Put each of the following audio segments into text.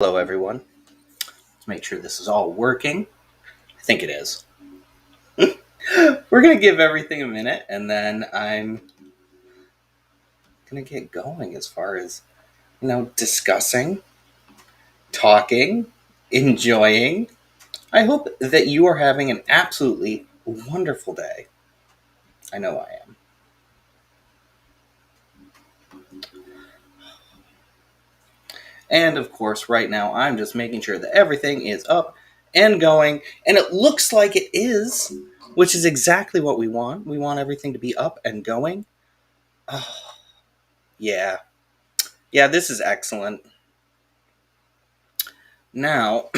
Hello, everyone. Let's make sure this is all working. I think it is. We're going to give everything a minute, and then I'm going to get going as far as, discussing, talking, enjoying. I hope that you are having an absolutely wonderful day. I know I am. And of course, right now, I'm just making sure that everything is up and going, and it looks like it is, which is exactly what we want. We want everything to be up and going. Oh, yeah. Yeah, this is excellent. Now,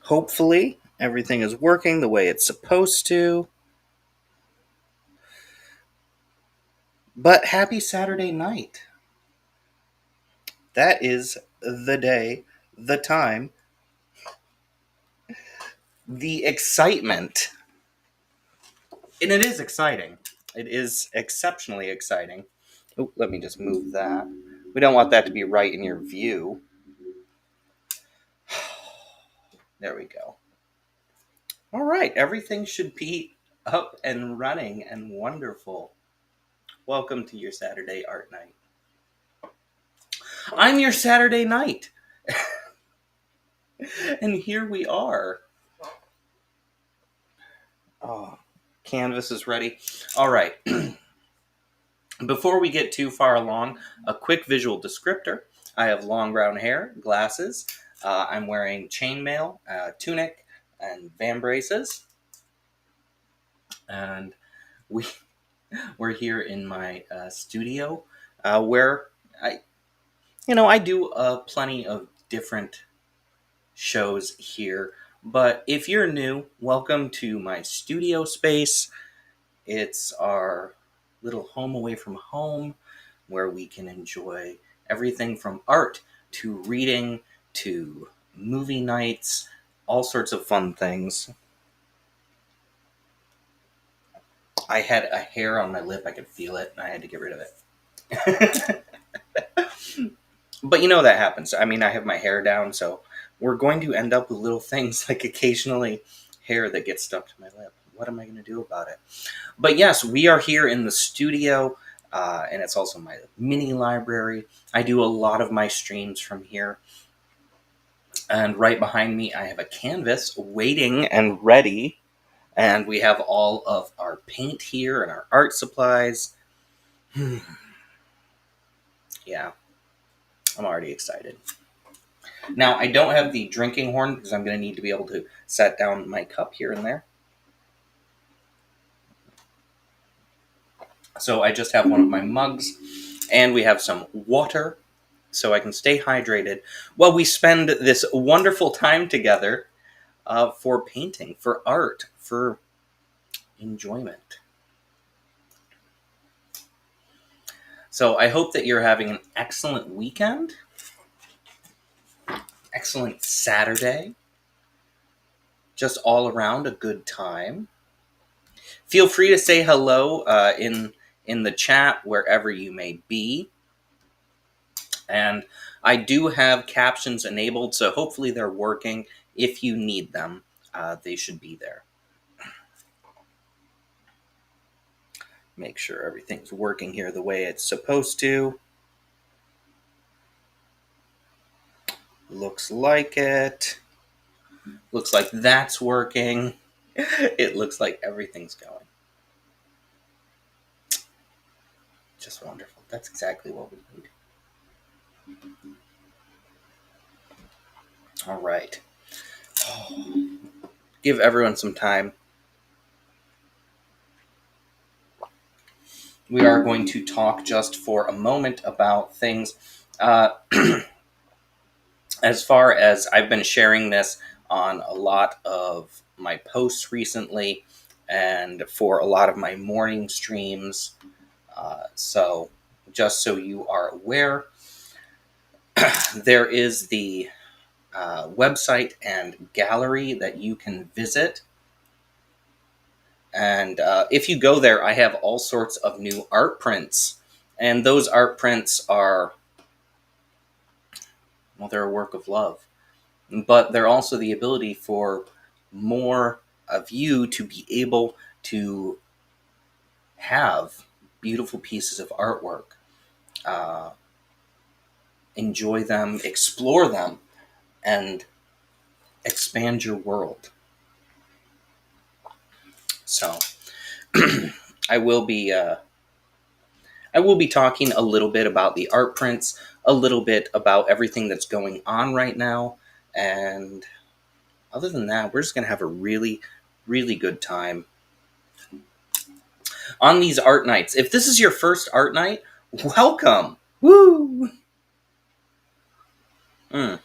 hopefully, everything is working the way it's supposed to. But happy Saturday night. That is the day, the time, the excitement. And it is exciting. It is exceptionally exciting. Oh, let me just move that. We don't want that to be right in your view. There we go. All right, everything should be up and running and wonderful. Welcome to your Saturday art night. I'm your Saturday night. And here we are. Oh, canvas is ready. All right. Before we get too far along, a quick visual descriptor. I have long brown hair, glasses. I'm wearing chainmail, tunic, and vambraces. And we're here in my studio where I do plenty of different shows here. But if you're new, welcome to my studio space. It's our little home away from home where we can enjoy everything from art to reading to movie nights, all sorts of fun things. I had a hair on my lip, I could feel it, and I had to get rid of it. But that happens. I mean, I have my hair down, so we're going to end up with little things like occasionally hair that gets stuck to my lip. What am I going to do about it? But yes, we are here in the studio, and it's also my mini library. I do a lot of my streams from here. And right behind me, I have a canvas waiting and ready. And we have all of our paint here and our art supplies. Yeah, I'm already excited. Now, I don't have the drinking horn because I'm going to need to be able to set down my cup here and there. So I just have one of my mugs, and we have some water so I can stay hydrated while we spend this wonderful time together for painting, for art, for enjoyment. So I hope that you're having an excellent weekend, excellent Saturday, just all around a good time. Feel free to say hello in the chat wherever you may be. And I do have captions enabled, so hopefully they're working. If you need them, they should be there. Make sure everything's working here the way it's supposed to. Looks like it. Looks like that's working. It looks like everything's going. Just wonderful. That's exactly what we need. All right. Give everyone some time. We are going to talk just for a moment about things. As far as I've been sharing this on a lot of my posts recently and for a lot of my morning streams. So just so you are aware, there is the website and gallery that you can visit. And if you go there, I have all sorts of new art prints. And those art prints are well, they're a work of love. But they're also the ability for more of you to be able to have beautiful pieces of artwork, uh, enjoy them, explore them, and expand your world. So I will be I will be talking a little bit about the art prints, a little bit about everything that's going on right now, and other than that, we're just gonna have a really, really good time on these art nights. If this is your first art night, welcome. Woo! Mm,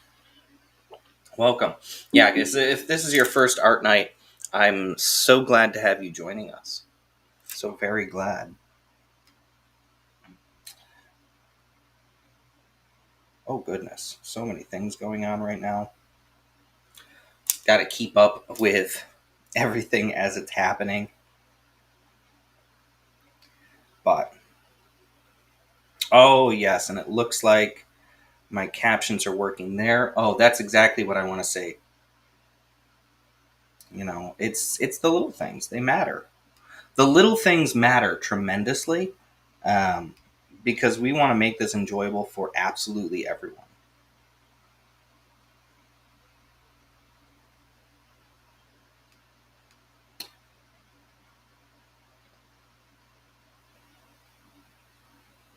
welcome. Yeah, if this is your first art night, I'm so glad to have you joining us. So very glad. Oh goodness, so many things going on right now. Got to keep up with everything as it's happening. But oh yes, and it looks like my captions are working there. Oh, that's exactly what I want to say. You know, it's the little things. They matter. The little things matter tremendously, um, because we want to make this enjoyable for absolutely everyone.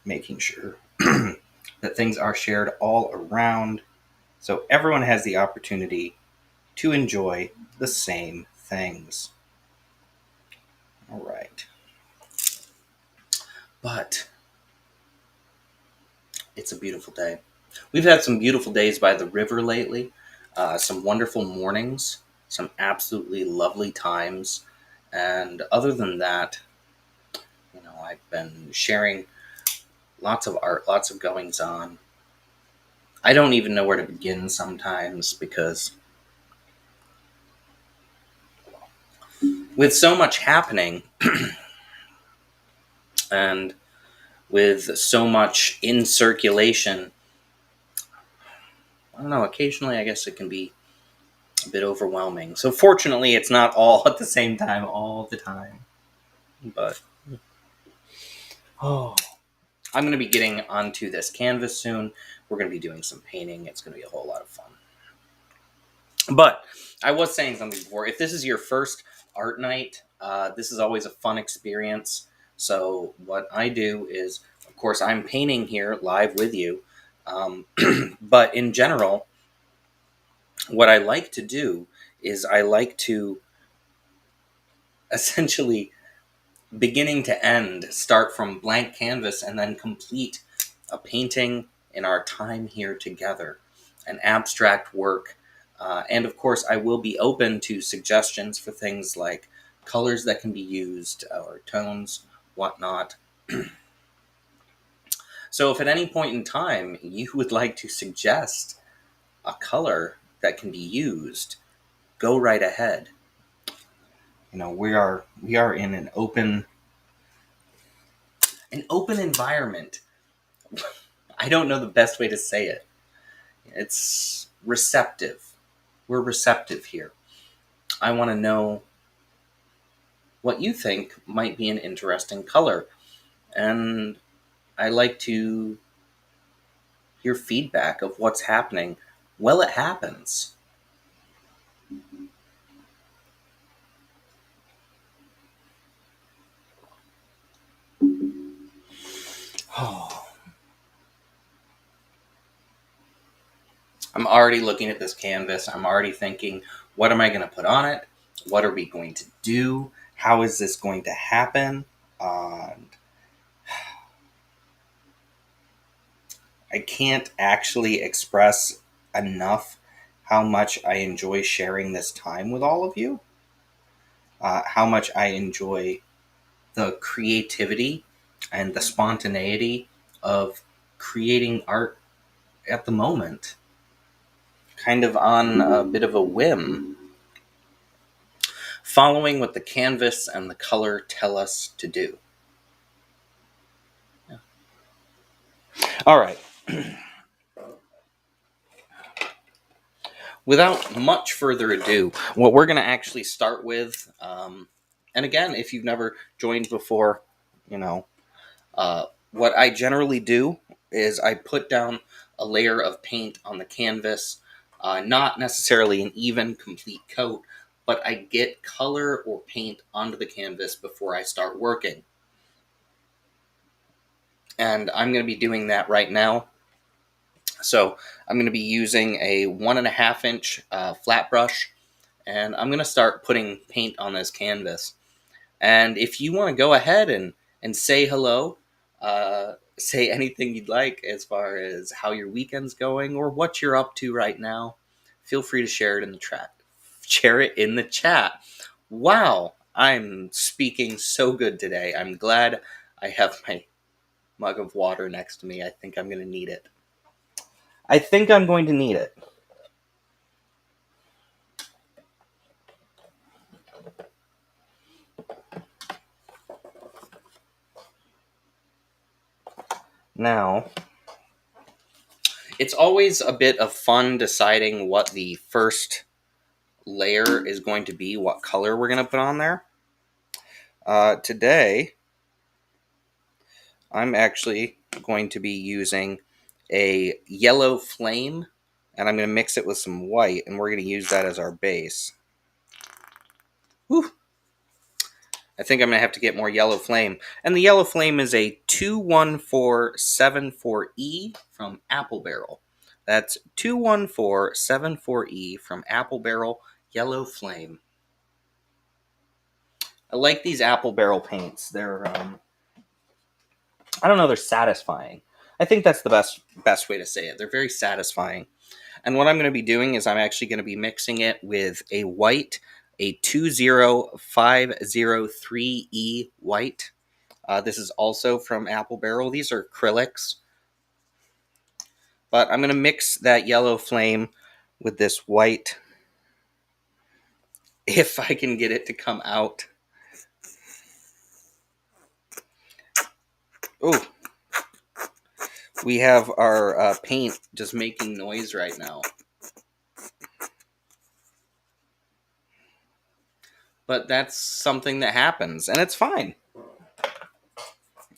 Making sure that things are shared all around so everyone has the opportunity to enjoy the same things. All right. But it's a beautiful day. We've had some beautiful days by the river lately, some wonderful mornings, some absolutely lovely times. And other than that, you know, I've been sharing lots of art, lots of goings on. I don't even know where to begin sometimes because with so much happening and with so much in circulation, I don't know, occasionally I guess it can be a bit overwhelming. So fortunately, it's not all at the same time all the time. But oh, I'm going to be getting onto this canvas soon. We're going to be doing some painting. It's going to be a whole lot of fun. But I was saying something before. If this is your first art night, this is always a fun experience. So what I do is, of course, I'm painting here live with you. But in general, what I like to do is I like to essentially beginning to end, start from blank canvas and then complete a painting in our time here together, an abstract work. And of course, I will be open to suggestions for things like colors that can be used or tones, whatnot. So if at any point in time you would like to suggest a color that can be used, go right ahead. You know, we are in an open environment. I don't know the best way to say it. It's receptive. We're receptive here. I want to know what you think might be an interesting color. And I like to hear feedback of what's happening while it happens. Oh, I'm already looking at this canvas. I'm already thinking, what am I going to put on it? What are we going to do? How is this going to happen? And I can't actually express enough how much I enjoy sharing this time with all of you, how much I enjoy the creativity and the spontaneity of creating art at the moment, kind of on a bit of a whim, following what the canvas and the color tell us to do. Yeah. All right. without much further ado, what we're going to actually start with, and again, if you've never joined before, you know, what I generally do is I put down a layer of paint on the canvas, not necessarily an even, complete coat, but I get color or paint onto the canvas before I start working. And I'm going to be doing that right now. So I'm going to be using a 1.5 inch flat brush, and I'm going to start putting paint on this canvas. And if you want to go ahead and say hello, say anything you'd like as far as how your weekend's going or what you're up to right now, feel free to share it in the chat. Share it in the chat. Wow, I'm speaking so good today. I'm glad I have my mug of water next to me. I think I'm going to need it. I think I'm going to need it. Now, it's always a bit of fun deciding what the first layer is going to be, what color we're going to put on there. Today, I'm actually going to be using a yellow flame, and I'm going to mix it with some white, and we're going to use that as our base. Whew. I think I'm going to have to get more yellow flame. And the yellow flame is a 21474E from Apple Barrel. That's 21474E from Apple Barrel Yellow Flame. I like these Apple Barrel paints. They're, I don't know, they're satisfying. I think that's the best way to say it. They're very satisfying. And what I'm going to be doing is I'm actually going to be mixing it with a white, a 20503E white. This is also from Apple Barrel. These are acrylics. But I'm going to mix that yellow flame with this white, if I can get it to come out. Oh, we have our paint just making noise right now. But that's something that happens, and it's fine.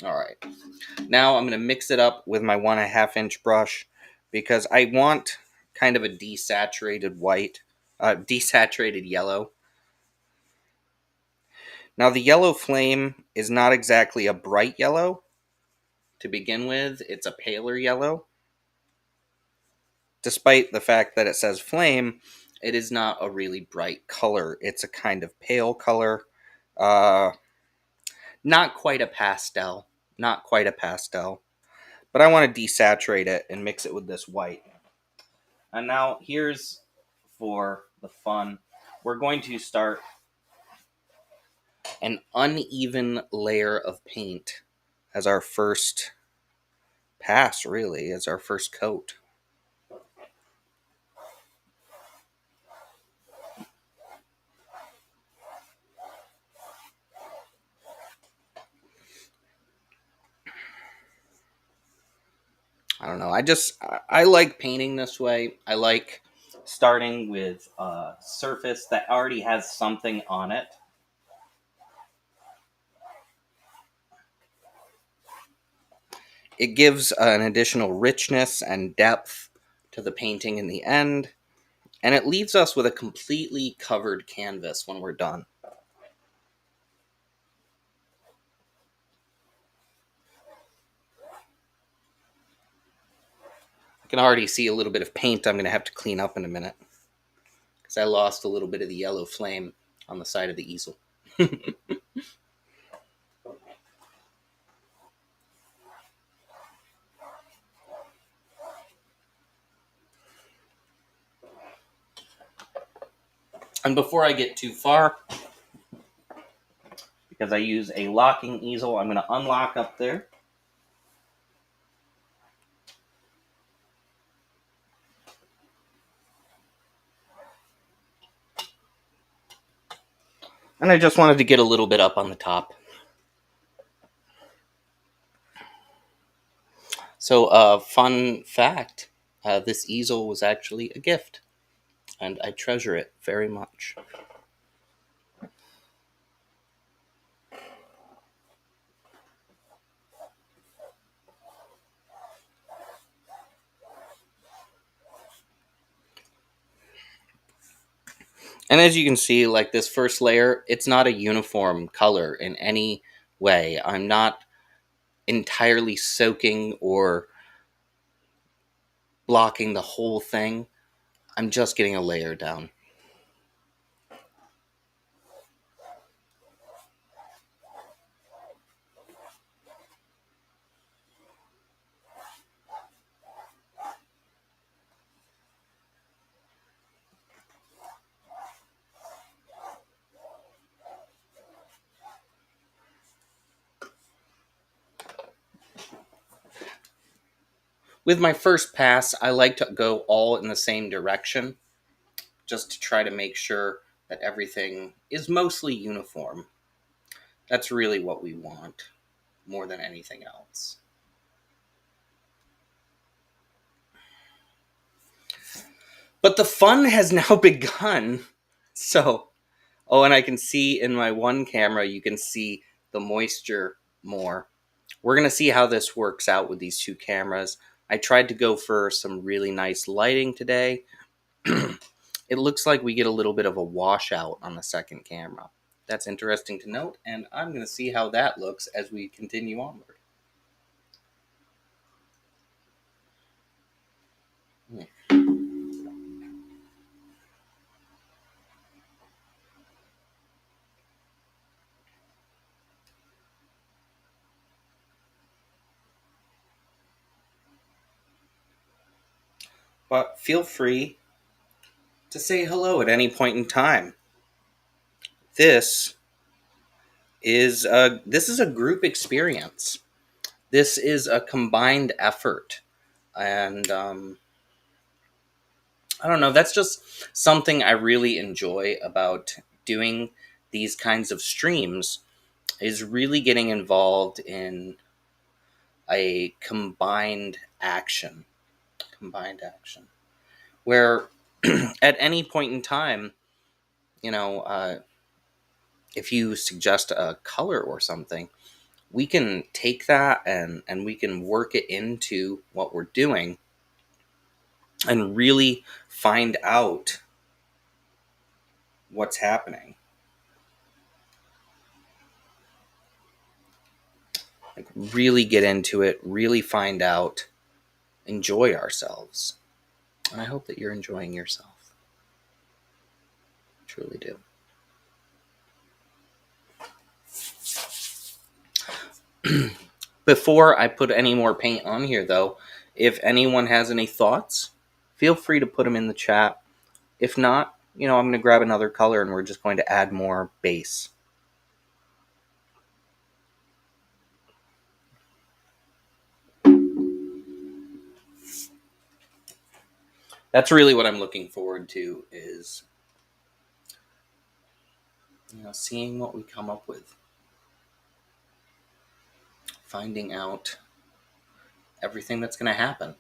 All right. Now I'm going to mix it up with my 1.5 inch brush because I want kind of a desaturated white, desaturated yellow. Now the yellow flame is not exactly a bright yellow to begin with. It's a paler yellow. Despite the fact that it says flame, it is not a really bright color. It's a kind of pale color. Not quite a pastel. Not quite a pastel. But I want to desaturate it and mix it with this white. And now here's for the fun. We're going to start an uneven layer of paint as our first pass, really, as our first coat. I don't know. I like painting this way. I like starting with a surface that already has something on it. It gives an additional richness and depth to the painting in the end, and it leaves us with a completely covered canvas when we're done. I can already see a little bit of paint I'm going to have to clean up in a minute because I lost a little bit of the yellow flame on the side of the easel. And before I get too far, because I use a locking easel, I'm going to unlock up there. And I just wanted to get a little bit up on the top. So, fun fact, this easel was actually a gift. and I treasure it very much. And as you can see, like this first layer, it's not a uniform color in any way. I'm not entirely soaking or blocking the whole thing. I'm just getting a layer down. With my first pass, I like to go all in the same direction, just to try to make sure that everything is mostly uniform. That's really what we want, more than anything else. But the fun has now begun. So, oh, and I can see in my one camera, you can see the moisture more. We're going to see how this works out with these two cameras. I tried to go for some really nice lighting today. It looks like we get a little bit of a washout on the second camera. That's interesting to note, and I'm going to see how that looks as we continue onward. But feel free to say hello at any point in time. This is a group experience. This is a combined effort, and I don't know. That's just something I really enjoy about doing these kinds of streams. Is really getting involved in a combined action, where at any point in time, you know, if you suggest a color or something, we can take that and we can work it into what we're doing and really find out what's happening. Like really get into it, really find out, enjoy ourselves. And I hope that you're enjoying yourself. I truly do. Before I put any more paint on here, though, if anyone has any thoughts, feel free to put them in the chat. If not, I'm going to grab another color and we're just going to add more base. That's really what I'm looking forward to, is seeing what we come up with. Finding out everything that's going to happen.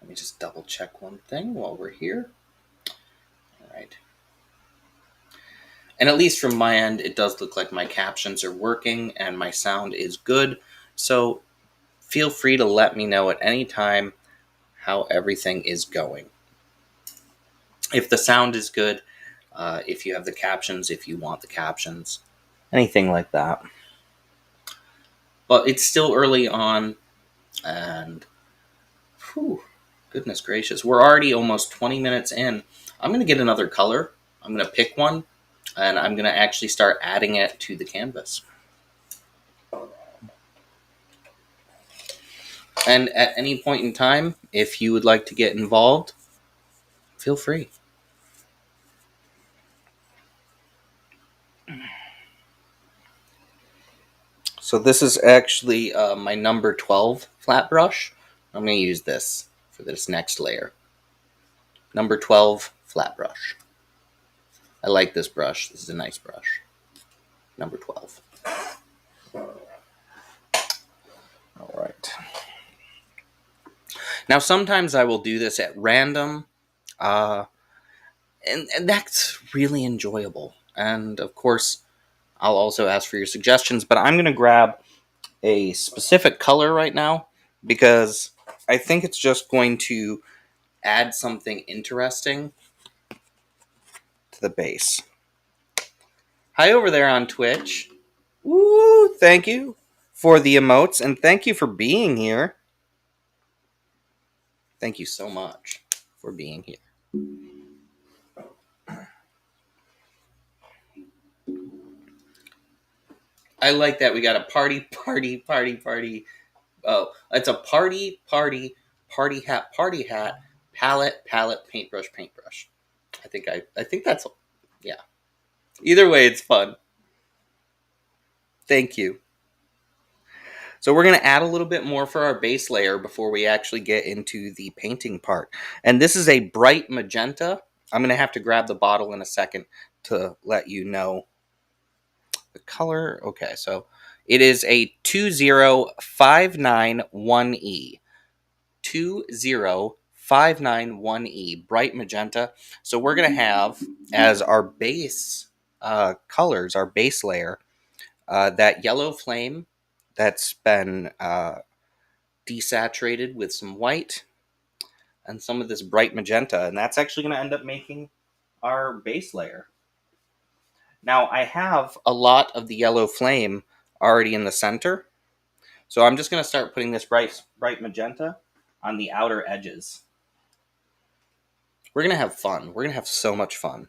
Let me just double check one thing while we're here. All right. And at least from my end, it does look like my captions are working and my sound is good. So feel free to let me know at any time how everything is going. If the sound is good, if you have the captions, if you want the captions, anything like that. But it's still early on, and goodness gracious, we're already almost 20 minutes in. I'm going to get another color. I'm going to pick one, and I'm going to actually start adding it to the canvas. And at any point in time, if you would like to get involved, feel free. So this is actually my number 12 flat brush. I'm going to use this for this next layer. Number 12 flat brush. I like this brush. This is a nice brush. Number 12. All right. Now, sometimes I will do this at random, uh, and that's really enjoyable. And of course, I'll also ask for your suggestions, but I'm going to grab a specific color right now because I think it's just going to add something interesting to the base. Hi over there on Twitch. Woo! Thank you for the emotes and thank you for being here. Thank you so much for being here. I like that we got a party. Oh, it's a party hat, palette, paintbrush. I think that's, yeah. Either way, it's fun. Thank you. So we're going to add a little bit more for our base layer before we actually get into the painting part. And this is a bright magenta. I'm going to have to grab the bottle in a second to let you know the color. Okay, so it is a 20591E. 20591E, bright magenta. So we're going to have as our base colors, our base layer, that yellow flame that's been desaturated with some white and some of this bright magenta, and that's actually going to end up making our base layer. Now I have a lot of the yellow flame already in the center, so I'm just going to start putting this bright magenta on the outer edges. We're going to have fun. We're going to have so much fun.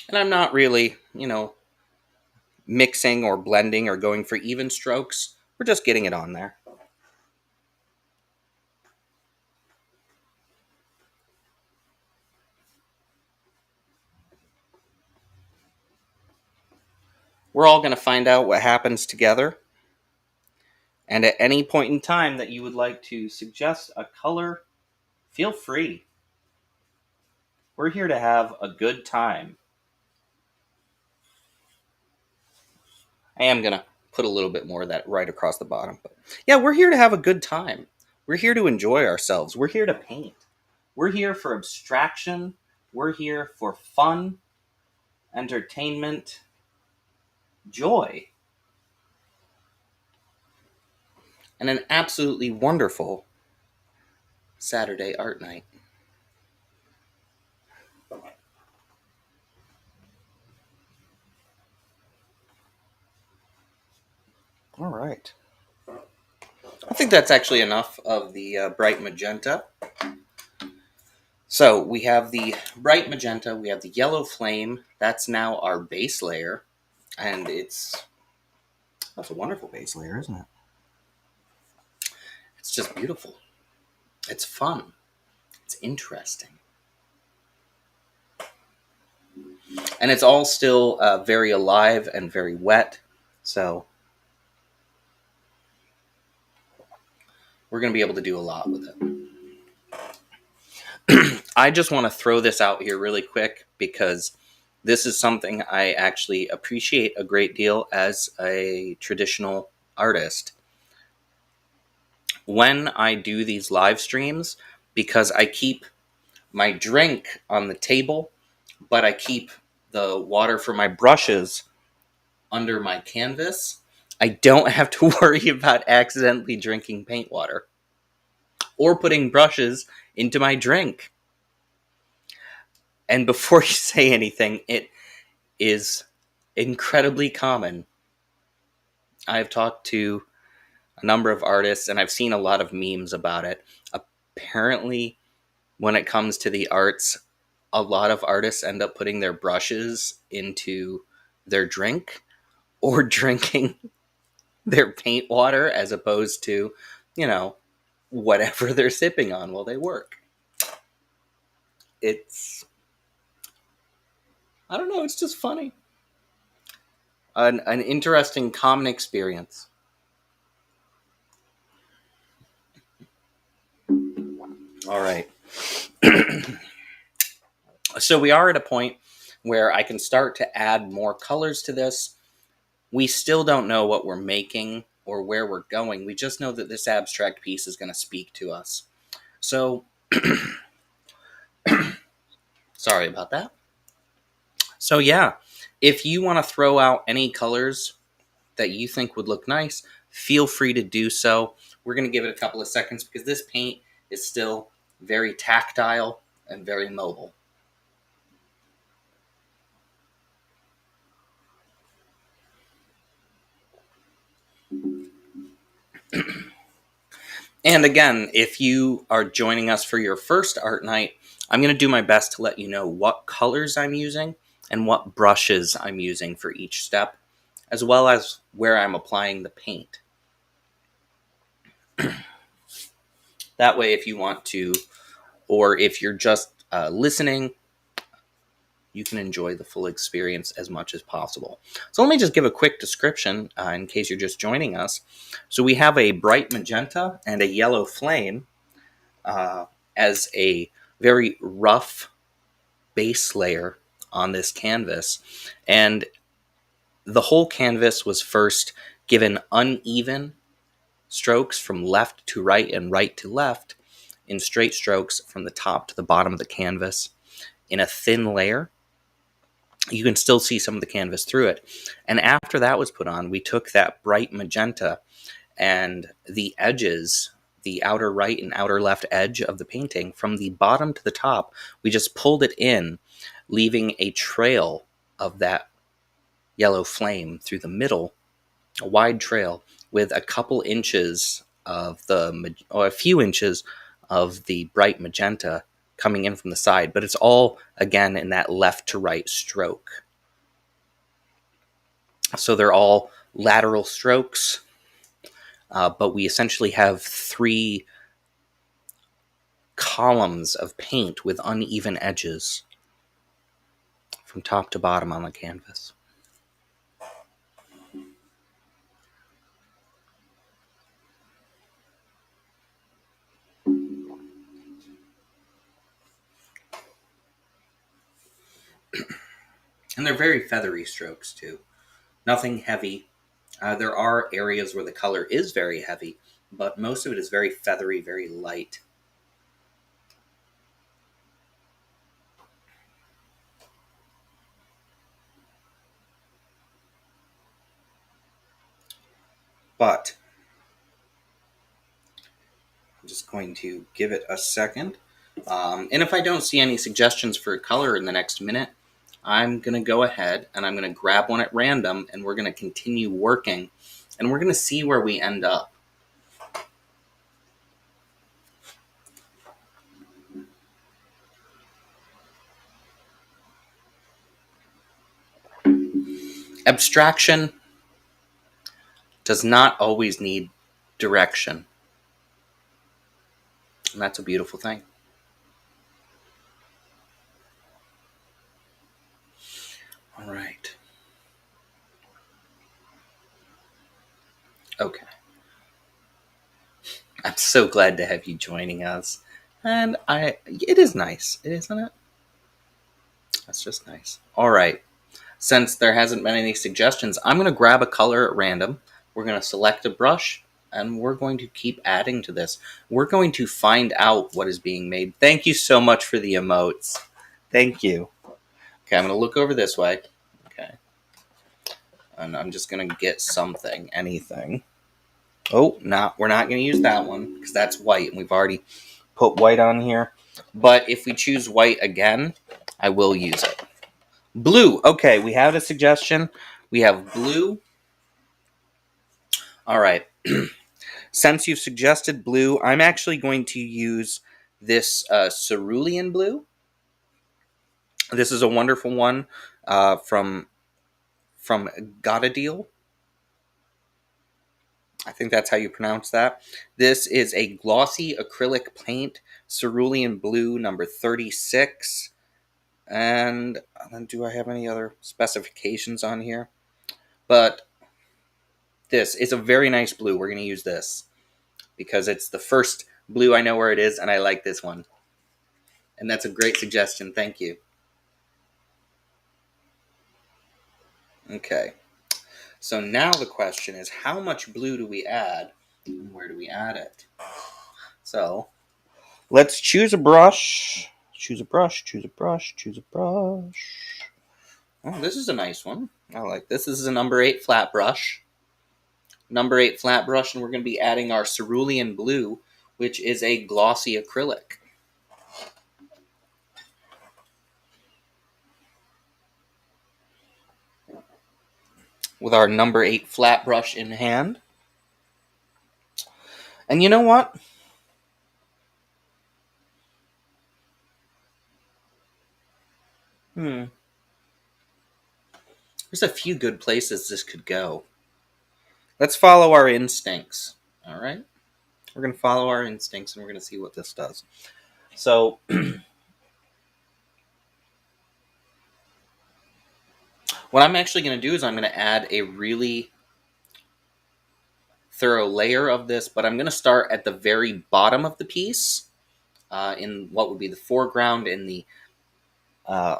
And I'm not really, mixing or blending or going for even strokes. We're just getting it on there. We're all going to find out what happens together. And at any point in time that you would like to suggest a color, feel free. We're here to have a good time. I am going to put a little bit more of that right across the bottom. But yeah, we're here to have a good time. We're here to enjoy ourselves. We're here to paint. We're here for abstraction. We're here for fun, entertainment, joy, and an absolutely wonderful Saturday art night. All right. I think that's actually enough of the bright magenta. So we have the bright magenta, we have the yellow flame. That's now our base layer. And that's a wonderful base layer, isn't it? It's just beautiful. It's fun. It's interesting. And it's all still very alive and very wet. So we're going to be able to do a lot with it. I just want to throw this out here really quick because this is something I actually appreciate a great deal as a traditional artist. When I do these live streams, because I keep my drink on the table, but I keep the water for my brushes under my canvas, I don't have to worry about accidentally drinking paint water or putting brushes into my drink. And before you say anything, it is incredibly common. I've talked to a number of artists and I've seen a lot of memes about it. Apparently, when it comes to the arts, a lot of artists end up putting their brushes into their drink or drinking their paint water as opposed to, whatever they're sipping on while they work. I don't know, it's just funny. An interesting common experience. All right. So we are at a point where I can start to add more colors to this. We still don't know what we're making or where we're going. We just know that this abstract piece is going to speak to us. So, sorry about that. So yeah, if you want to throw out any colors that you think would look nice, feel free to do so. We're going to give it a couple of seconds because this paint is still very tactile and very mobile. And again, if you are joining us for your first art night, I'm going to do my best to let you know what colors I'm using and what brushes I'm using for each step, as well as where I'm applying the paint. That way, if you want to, or if you're just listening, you can enjoy the full experience as much as possible. So let me just give a quick description in case you're just joining us. So we have a bright magenta and a yellow flame as a very rough base layer on this canvas. And the whole canvas was first given uneven strokes from left to right and right to left in straight strokes from the top to the bottom of the canvas in a thin layer. You can still see some of the canvas through it. And after that was put on, we took that bright magenta and the edges, the outer right and outer left edge of the painting, from the bottom to the top, we just pulled it in, leaving a trail of that yellow flame through the middle, a wide trail with a couple inches of or a few inches of the bright magenta coming in from the side, but it's all, again, in that left to right stroke. So they're all lateral strokes, but we essentially have 3 columns of paint with uneven edges from top to bottom on the canvas. And they're very feathery strokes too. Nothing heavy. There are areas where the color is very heavy, but most of it is very feathery, very light. But I'm just going to give it a second. And if I don't see any suggestions for color in the next minute, I'm going to go ahead and I'm going to grab one at random and we're going to continue working and we're going to see where we end up. Abstraction does not always need direction. And that's a beautiful thing. All right. Okay. I'm so glad to have you joining us. And it is nice, isn't it? That's just nice. All right. Since there hasn't been any suggestions, I'm going to grab a color at random. We're going to select a brush, and we're going to keep adding to this. We're going to find out what is being made. Thank you so much for the emotes. Thank you. Okay, I'm going to look over this way. Okay. And I'm just going to get something, anything. Oh, no, we're not going to use that one because that's white, and we've already put white on here. But if we choose white again, I will use it. Blue. Okay, we have a suggestion. We have blue. All right. Since you've suggested blue, I'm actually going to use this cerulean blue. This is a wonderful one from Gotta. I think that's how you pronounce that. This is a glossy acrylic paint, cerulean blue, number 36. And do I have any other specifications on here? But this is a very nice blue. We're going to use this because it's the first blue I know where it is, and I like this one. And that's a great suggestion. Thank you. Okay. So now the question is, how much blue do we add? And where do we add it? So let's choose a brush. Choose a brush, choose a brush, choose a brush. Oh, this is a nice one. I like this. This is a number 8 flat brush. Number 8 flat brush, and we're going to be adding our cerulean blue, which is a glossy acrylic. With our number 8 flat brush in hand. And you know what? There's a few good places this could go. Let's follow our instincts. All right? We're going to follow our instincts and we're going to see what this does. So, what I'm actually going to do is I'm going to add a really thorough layer of this, but I'm going to start at the very bottom of the piece, in what would be the foreground in the uh,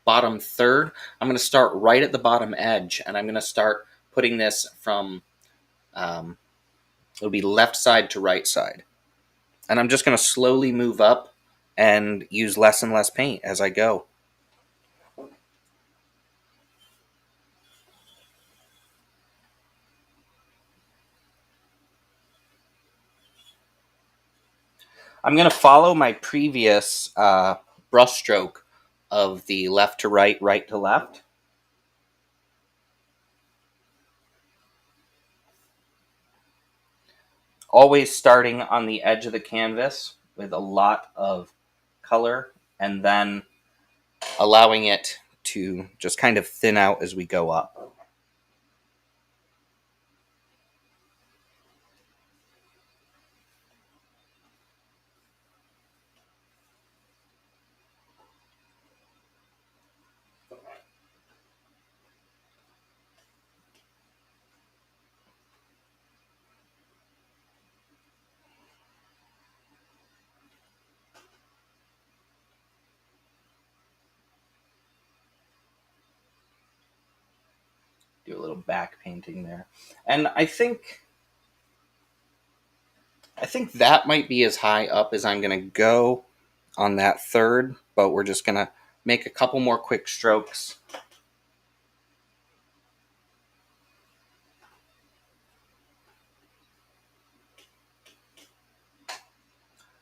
bottom third. I'm going to start right at the bottom edge, and I'm going to start putting this from, it'll be left side to right side. And I'm just going to slowly move up and use less and less paint as I go. I'm going to follow my previous brush stroke of the left to right, right to left. Always starting on the edge of the canvas with a lot of color and then allowing it to just kind of thin out as we go up. Do a little back painting there. And I think that might be as high up as I'm going to go on that third, but we're just going to make a couple more quick strokes.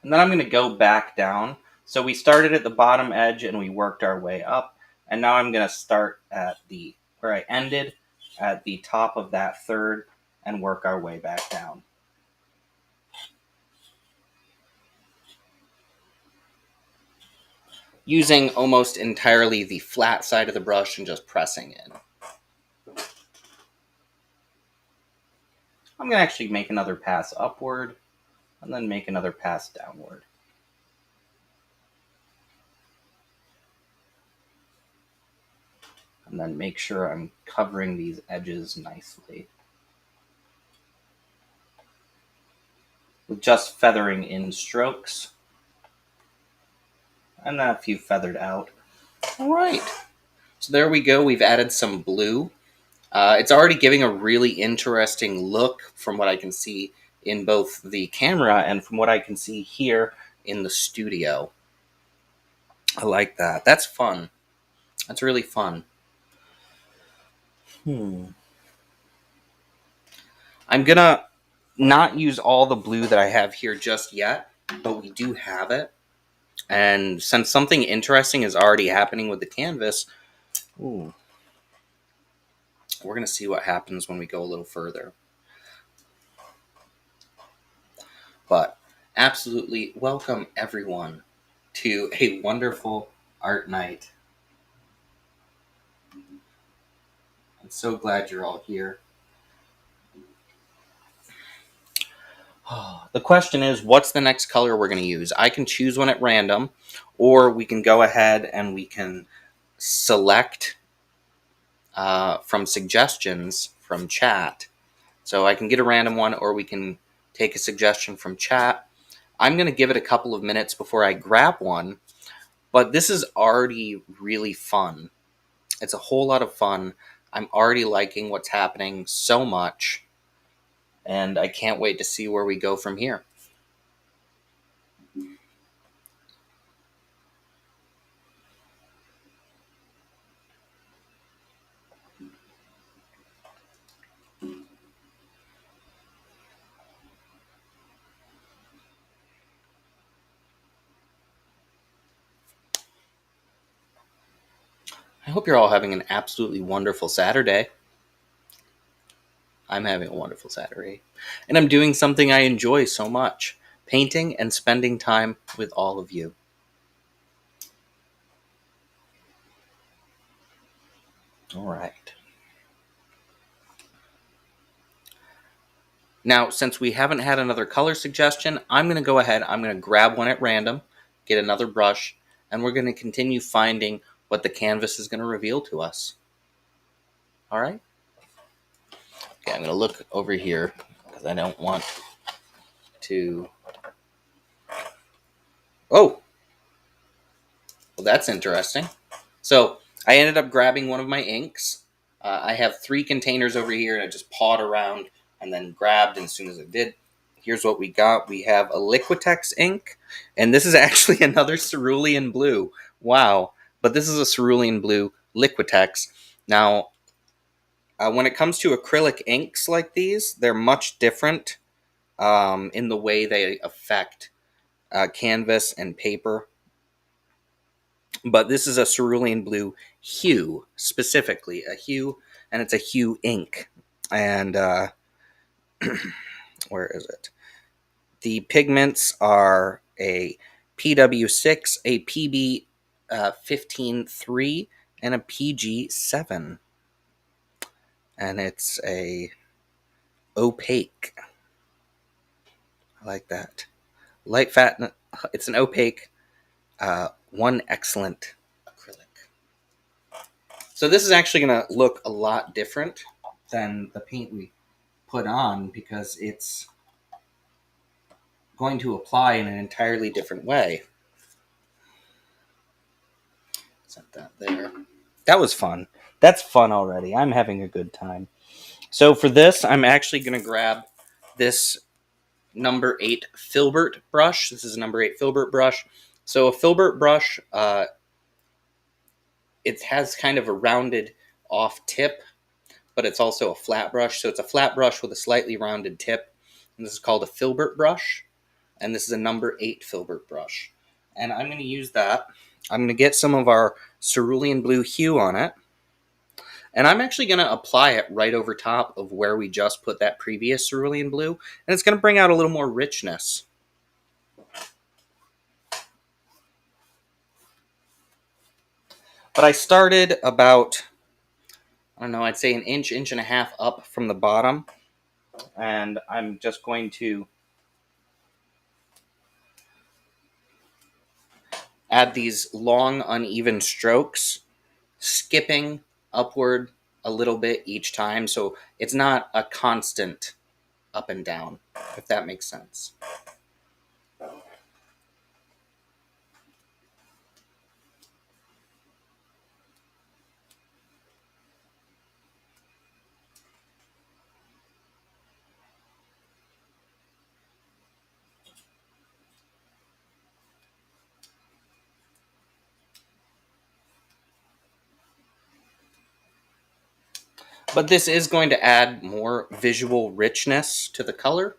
And then I'm going to go back down. So we started at the bottom edge and we worked our way up. And now I'm going to start at the where I ended at the top of that third and work our way back down. Using almost entirely the flat side of the brush and just pressing in. I'm going to actually make another pass upward and then make another pass downward. And then make sure I'm covering these edges nicely. With just feathering in strokes. And then a few feathered out. All right. So there we go. We've added some blue. It's already giving a really interesting look from what I can see in both the camera and from what I can see here in the studio. I like that. That's fun. That's really fun. I'm going to not use all the blue that I have here just yet, but we do have it. And since something interesting is already happening with the canvas, we're going to see what happens when we go a little further. But absolutely welcome everyone to a wonderful art night. I'm so glad you're all here. The question is, what's the next color we're going to use? I can choose one at random, or we can go ahead and we can select from suggestions from chat. So I can get a random one, or we can take a suggestion from chat. I'm going to give it a couple of minutes before I grab one, but this is already really fun. It's a whole lot of fun. I'm already liking what's happening so much, and I can't wait to see where we go from here. I hope you're all having an absolutely wonderful Saturday. I'm having a wonderful Saturday. And I'm doing something I enjoy so much, painting and spending time with all of you. All right. Now, since we haven't had another color suggestion, I'm going to go ahead. I'm going to grab one at random, get another brush, and we're going to continue finding what the canvas is going to reveal to us. All right? Okay, I'm going to look over here because I don't want to... Oh! Well, that's interesting. So I ended up grabbing one of my inks. I have 3 containers over here, and I just pawed around and then grabbed, and as soon as I did, here's what we got. We have a Liquitex ink, and this is actually another cerulean blue. Wow. But this is a cerulean blue Liquitex. Now, when it comes to acrylic inks like these, they're much different in the way they affect canvas and paper. But this is a cerulean blue hue, specifically a hue, and it's a hue ink. And where is it? The pigments are a PW6, a PB 15.3, and a PG7. And it's a opaque. I like that. Light fat. It's an opaque, one excellent acrylic. So this is actually going to look a lot different than the paint we put on because it's going to apply in an entirely different way. Set that there. That was fun. That's fun already. I'm having a good time. So for this, I'm actually going to grab this number 8 filbert brush. This is a number 8 filbert brush. So a filbert brush, it has kind of a rounded off tip, but it's also a flat brush. So it's a flat brush with a slightly rounded tip. And this is called a filbert brush. And this is a number 8 filbert brush. And I'm going to use that. I'm going to get some of our cerulean blue hue on it. And I'm actually going to apply it right over top of where we just put that previous cerulean blue. And it's going to bring out a little more richness. But I started about, I don't know, I'd say an inch and a half up from the bottom. And I'm just going to add these long, uneven strokes, skipping upward a little bit each time. So it's not a constant up and down, if that makes sense. But this is going to add more visual richness to the color.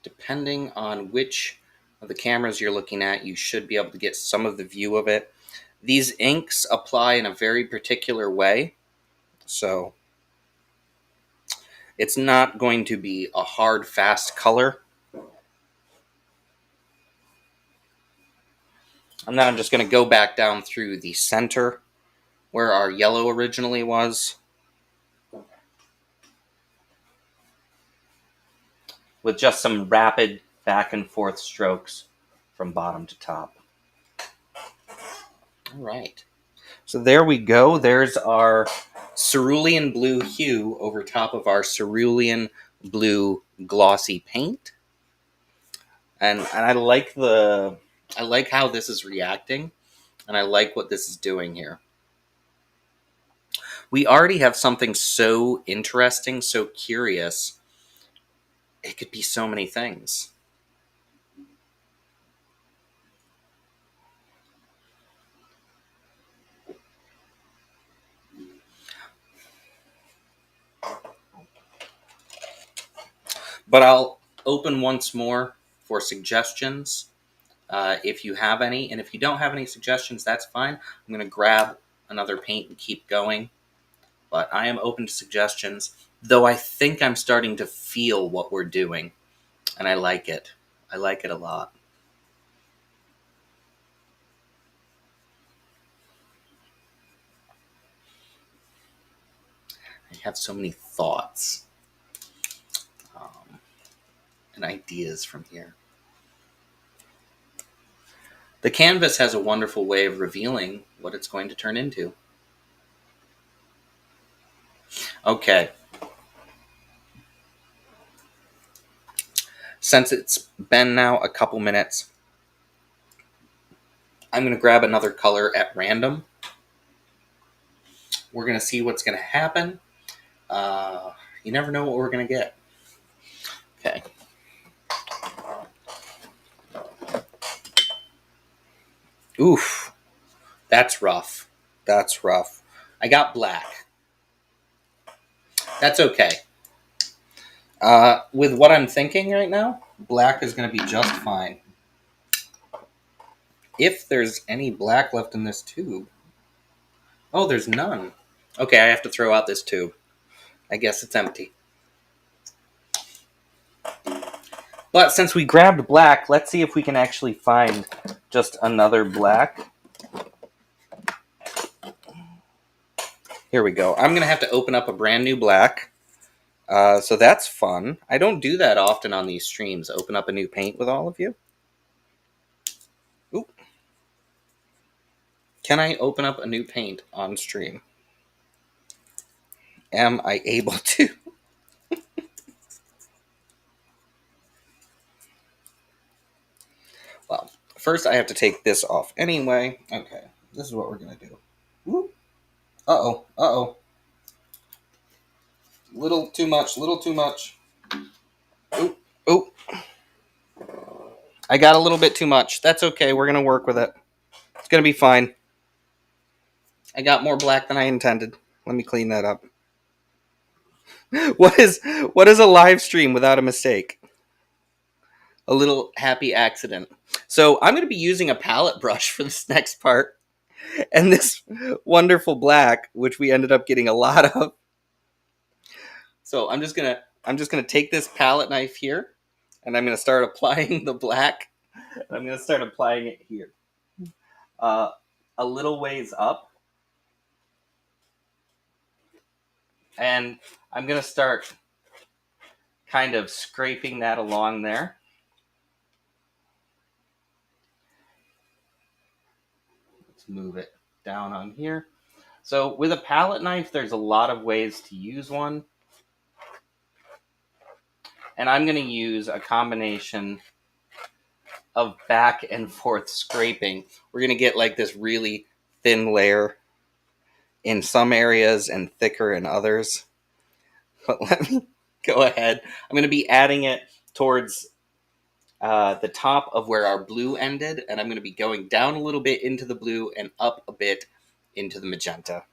Depending on which of the cameras you're looking at, you should be able to get some of the view of it. These inks apply in a very particular way, so it's not going to be a hard, fast color. And then I'm just going to go back down through the center where our yellow originally was, with just some rapid back and forth strokes from bottom to top. All right. So there we go. There's our cerulean blue hue over top of our cerulean blue glossy paint. And I like how this is reacting, and I like what this is doing here. We already have something so interesting, so curious. It could be so many things. But I'll open once more for suggestions if you have any. And if you don't have any suggestions, that's fine. I'm going to grab another paint and keep going. But I am open to suggestions, though I think I'm starting to feel what we're doing. And I like it. I like it a lot. I have so many thoughts and ideas from here. The canvas has a wonderful way of revealing what it's going to turn into. Okay. Since it's been now a couple minutes, I'm going to grab another color at random. We're going to see what's going to happen. You never know what we're going to get. Okay. Oof. That's rough. That's rough. I got black. That's okay. With what I'm thinking right now, black is going to be just fine. If there's any black left in this tube. Oh, there's none. Okay, I have to throw out this tube. I guess it's empty. But since we grabbed black, let's see if we can actually find just another black. Here we go. I'm going to have to open up a brand new black. So that's fun. I don't do that often on these streams, open up a new paint with all of you. Oop. Can I open up a new paint on stream? Am I able to? Well, first I have to take this off anyway. Okay, this is what we're going to do. Whoop. Uh-oh, uh-oh. Little too much, little too much. Oop, oop. I got a little bit too much. That's okay, we're going to work with it. It's going to be fine. I got more black than I intended. Let me clean that up. What is a live stream without a mistake? A little happy accident. So I'm going to be using a palette brush for this next part. And this wonderful black, which we ended up getting a lot of. So I'm just gonna take this palette knife here, and I'm gonna start applying the black. I'm gonna start applying it here, a little ways up, and I'm gonna start kind of scraping that along there. Let's move it down on here. So with a palette knife, there's a lot of ways to use one. And I'm going to use a combination of back and forth scraping. We're going to get like this really thin layer in some areas and thicker in others. But let me go ahead. I'm going to be adding it towards the top of where our blue ended, and I'm going to be going down a little bit into the blue and up a bit into the magenta.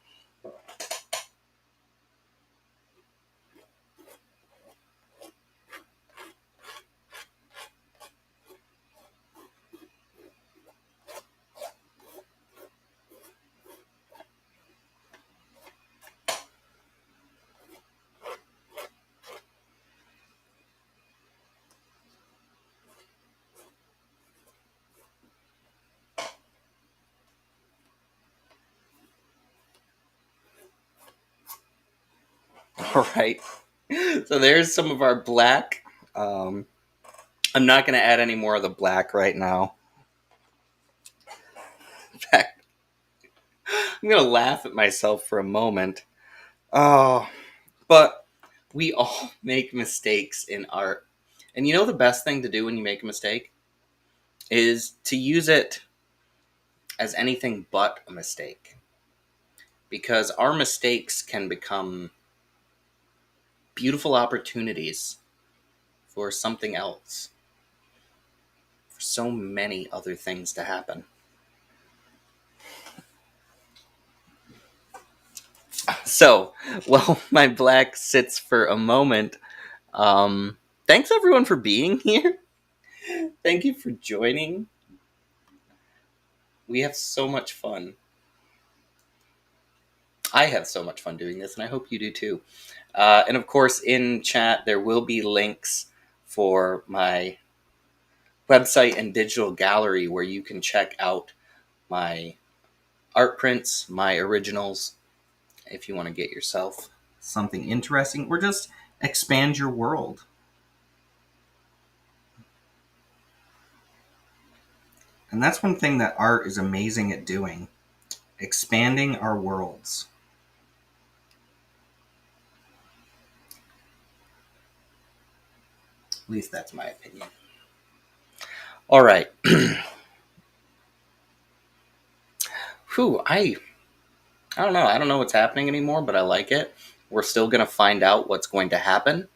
All right. So there's some of our black. I'm not going to add any more of the black right now. In fact, I'm going to laugh at myself for a moment Oh, but we all make mistakes in art. And you know the best thing to do when you make a mistake is to use it as anything but a mistake. Because our mistakes can become beautiful opportunities for something else, for so many other things to happen. So, while my black sits for a moment, thanks everyone for being here. Thank you for joining. We have so much fun. I have so much fun doing this, and I hope you do too. And of course, in chat, there will be links for my website and digital gallery where you can check out my art prints, my originals, if you want to get yourself something interesting or just expand your world. And that's one thing that art is amazing at doing, expanding our worlds. At least that's my opinion. All right. Whew, I don't know. I don't know what's happening anymore, but I like it. We're still going to find out what's going to happen.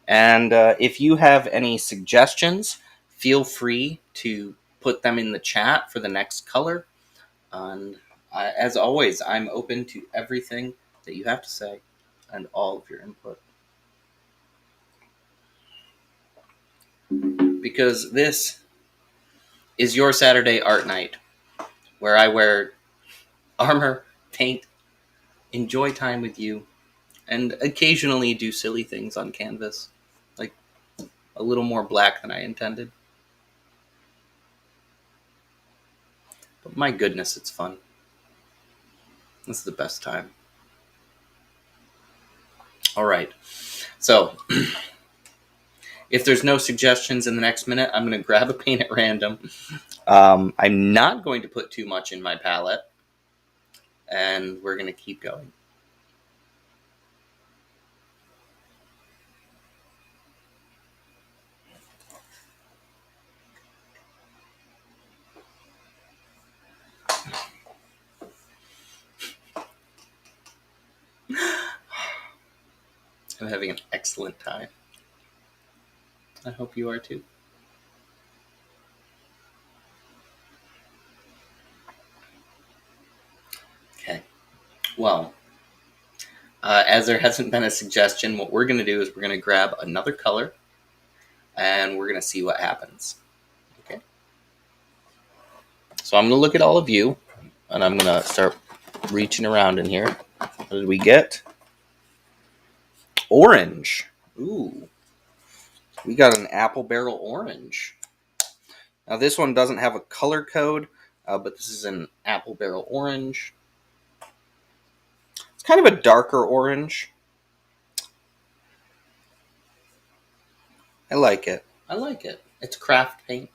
And if you have any suggestions, feel free to put them in the chat for the next color. And as always, I'm open to everything that you have to say and all of your input. Because this is your Saturday art night, where I wear armor, paint, enjoy time with you, and occasionally do silly things on canvas, like a little more black than I intended. But my goodness, it's fun. This is the best time. All right. So, if there's no suggestions in the next minute, I'm going to grab a paint at random. I'm not going to put too much in my palette, and we're going to keep going. I'm having an excellent time. I hope you are too. Okay. Well, as there hasn't been a suggestion, what we're going to do is we're going to grab another color and we're going to see what happens. Okay. So I'm going to look at all of you and I'm going to start reaching around in here. What did we get? Orange. Ooh. We got an apple barrel orange. Now this one doesn't have a color code, but this is an apple barrel orange. It's kind of a darker orange. I like it. I like it. It's craft paint.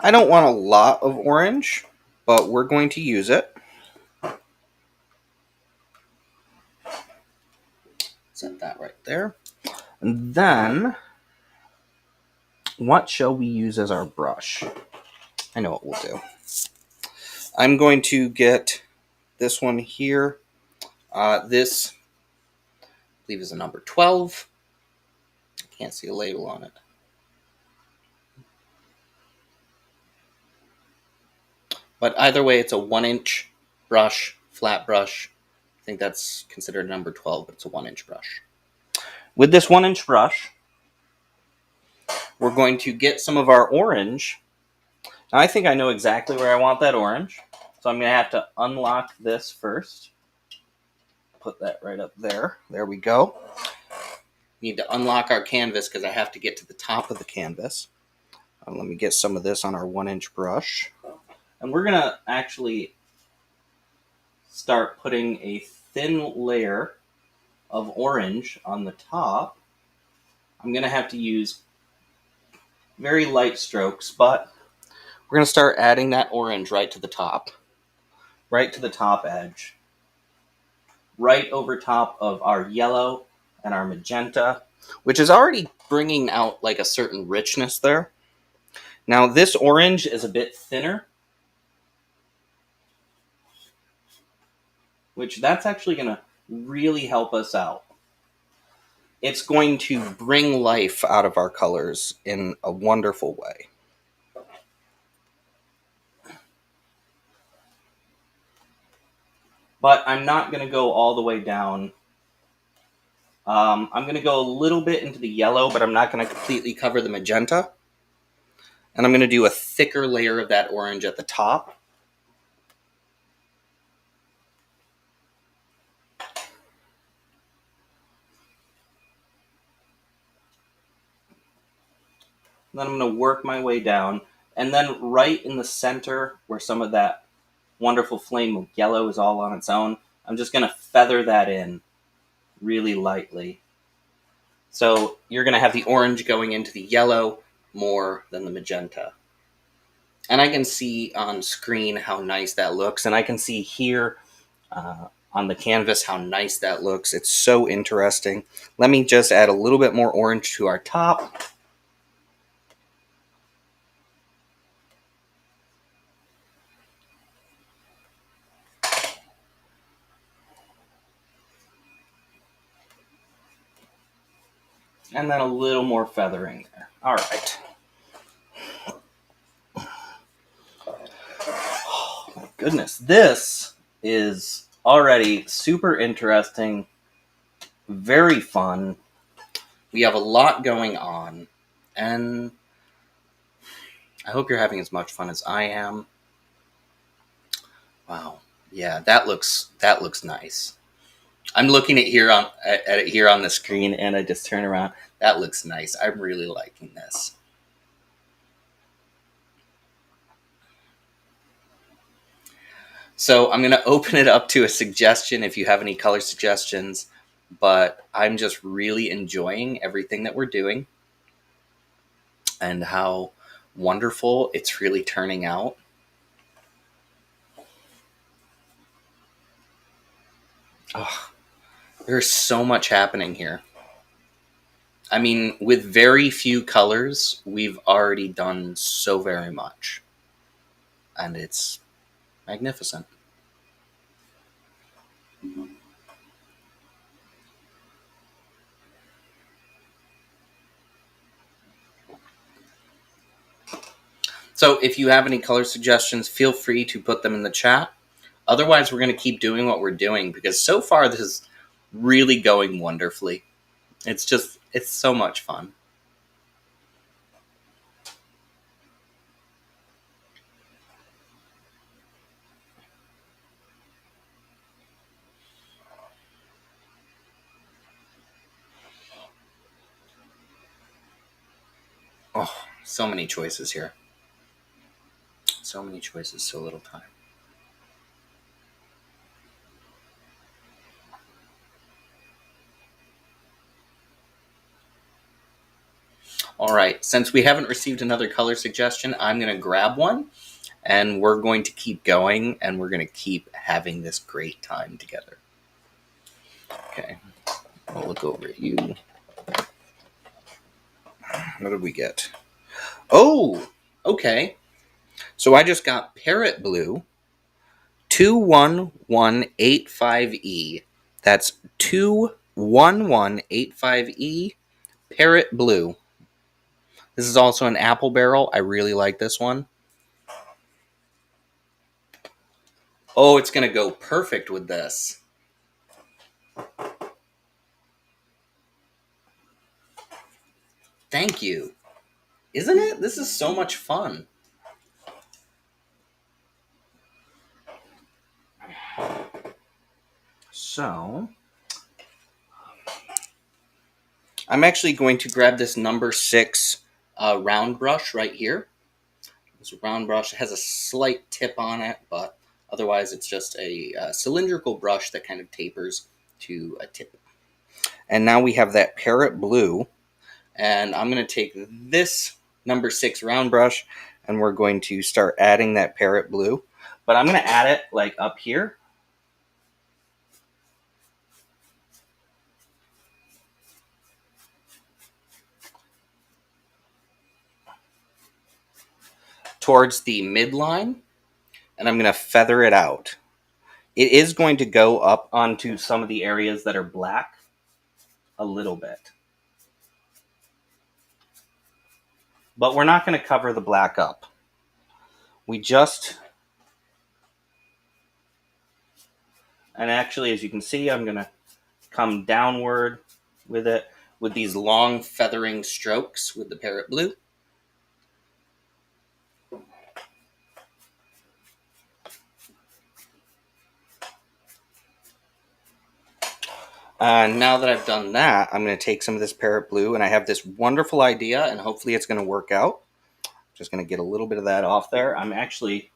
I don't want a lot of orange, but we're going to use it. Set that right there. And then, what shall we use as our brush? I know what we'll do. I'm going to get this one here. This, I believe, is a number 12. I can't see a label on it. But either way, it's a 1-inch brush, flat brush. I think that's considered number 12, but it's a 1-inch brush. With this 1-inch brush, we're going to get some of our orange. Now, I think I know exactly where I want that orange. So I'm going to have to unlock this first. Put that right up there. There we go. Need to unlock our canvas because I have to get to the top of the canvas. Let me get some of this on our 1-inch brush. And we're going to actually start putting a thin layer of orange on the top. I'm going to have to use very light strokes, but We're going to start adding that orange right to the top. Right to the top edge. Right over top of our yellow and our magenta, which is already bringing out like a certain richness there. Now this orange is a bit thinner, which that's actually going to really help us out. It's going to bring life out of our colors in a wonderful way. But I'm not going to go all the way down. I'm going to go a little bit into the yellow, but I'm not going to completely cover the magenta. And I'm going to do a thicker layer of that orange at the top. Then I'm going to work my way down. And then right in the center, where some of that wonderful flame of yellow is all on its own, I'm just going to feather that in really lightly. So you're going to have the orange going into the yellow more than the magenta. And I can see on screen how nice that looks. And I can see here on the canvas how nice that looks. It's so interesting. Let me just add a little bit more orange to our top. And then a little more feathering there. All right. Oh, my goodness. This is already super interesting, very fun. We have a lot going on, and I hope you're having as much fun as I am. Wow. Yeah, that looks nice. I'm looking at it here on the screen, and I just turn around. That looks nice. I'm really liking this. So I'm going to open it up to a suggestion if you have any color suggestions, but I'm just really enjoying everything that we're doing and how wonderful it's really turning out. Oh, there's so much happening here. I mean, with very few colors, we've already done so very much. And it's magnificent. So if you have any color suggestions, feel free to put them in the chat. Otherwise, we're going to keep doing what we're doing because so far this is really going wonderfully. It's so much fun. Oh, so many choices here. So many choices, so little time. All right, since we haven't received another color suggestion, I'm going to grab one, and we're going to keep going, and we're going to keep having this great time together. Okay, I'll look over at you. What did we get? Oh, okay. So I just got Parrot Blue 21185E. That's 21185E Parrot Blue. This is also an apple barrel. I really like this one. Oh, it's going to go perfect with this. Thank you. Isn't it? This is so much fun. So, I'm actually going to grab this number 6 round brush right here. This round brush has a slight tip on it, but otherwise it's just a cylindrical brush that kind of tapers to a tip. And now we have that Parrot Blue, and I'm going to take this number 6 round brush, and and we're going to start adding that parrot blue. But I'm going to add it like up here. Towards the midline, and I'm going to feather it out. It is going to go up onto some of the areas that are black a little bit. But we're not going to cover the black up. We just... And actually, as you can see, I'm going to come downward with it with these long feathering strokes with the parrot blue. Now that I've done that, I'm going to take some of this parrot blue, and I have this wonderful idea, and hopefully it's going to work out. Just going to get a little bit of that off there. I'm actually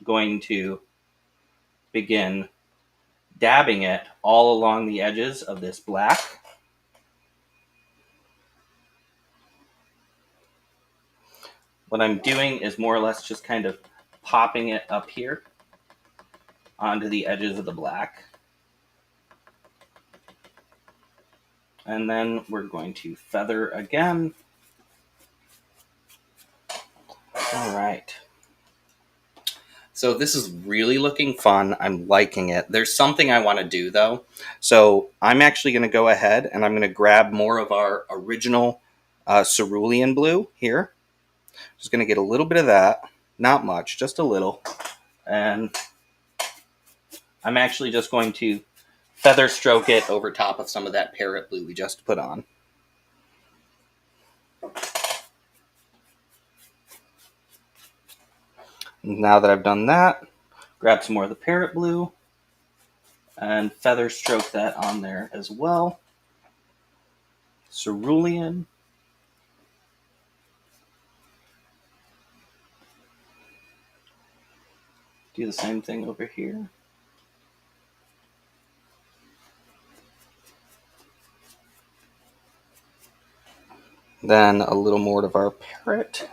going to begin dabbing it all along the edges of this black. What I'm doing is more or less just kind of popping it up here onto the edges of the black. And then we're going to feather again. All right. So this is really looking fun. I'm liking it. There's something I want to do though. So I'm actually going to go ahead and I'm going to grab more of our original cerulean blue here. Just going to get a little bit of that. Not much, just a little. And I'm actually just going to feather stroke it over top of some of that parrot blue we just put on. Now that I've done that, grab some more of the parrot blue and feather stroke that on there as well. Cerulean. Do the same thing over here. Then a little more of our parrot.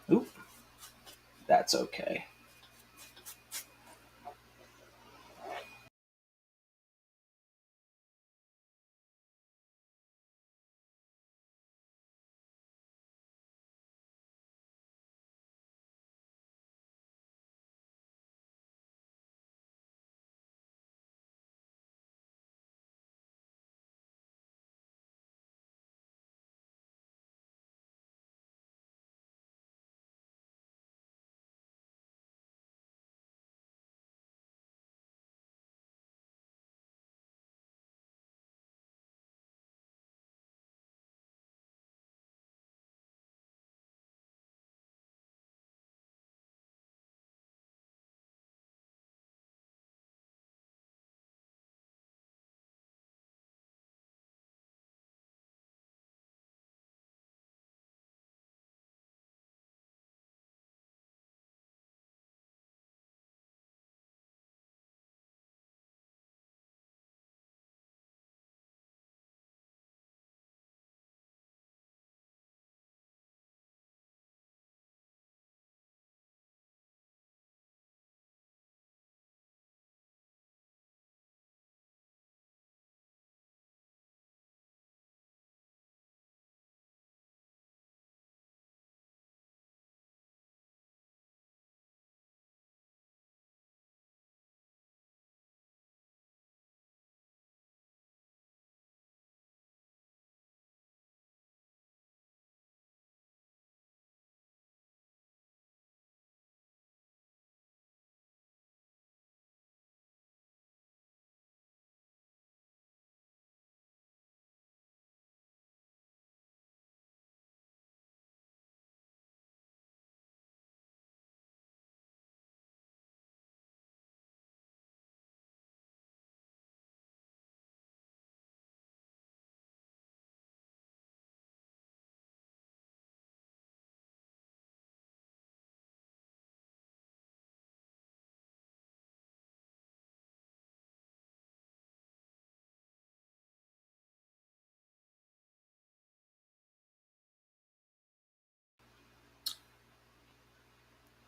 Oop, that's okay.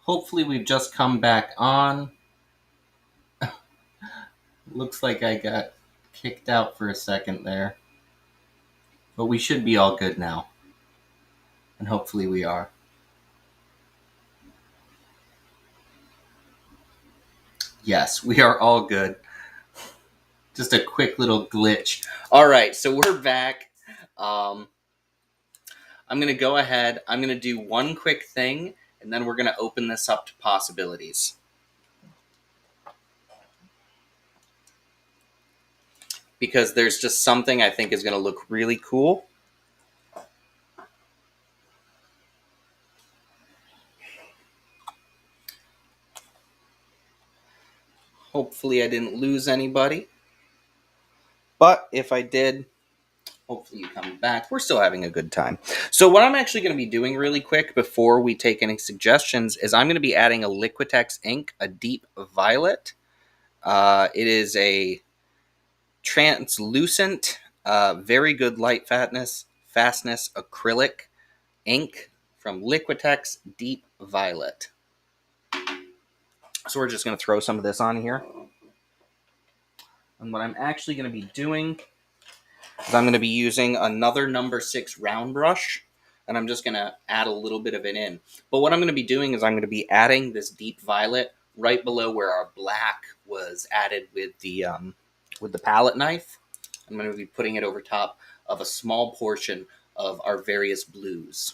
Hopefully we've just come back on. Looks like I got kicked out for a second there. But we should be all good now. And hopefully we are. Yes, we are all good. Just a quick little glitch. All right, so we're back. I'm going to go ahead. I'm going to do one quick thing, and then we're going to open this up to possibilities. Because there's just something I think is going to look really cool. Hopefully I didn't lose anybody. But if I did, hopefully you come back. We're still having a good time. So what I'm actually going to be doing really quick before we take any suggestions is I'm going to be adding a Liquitex ink, a deep violet. It is a translucent, very good light fastness acrylic ink from Liquitex Deep Violet. So we're just going to throw some of this on here. And what I'm actually going to be doing is I'm going to be using another number 6 round brush, and I'm just going to add a little bit of it in. But what I'm going to be doing is I'm going to be adding this deep violet right below where our black was added with the palette knife. I'm going to be putting it over top of a small portion of our various blues.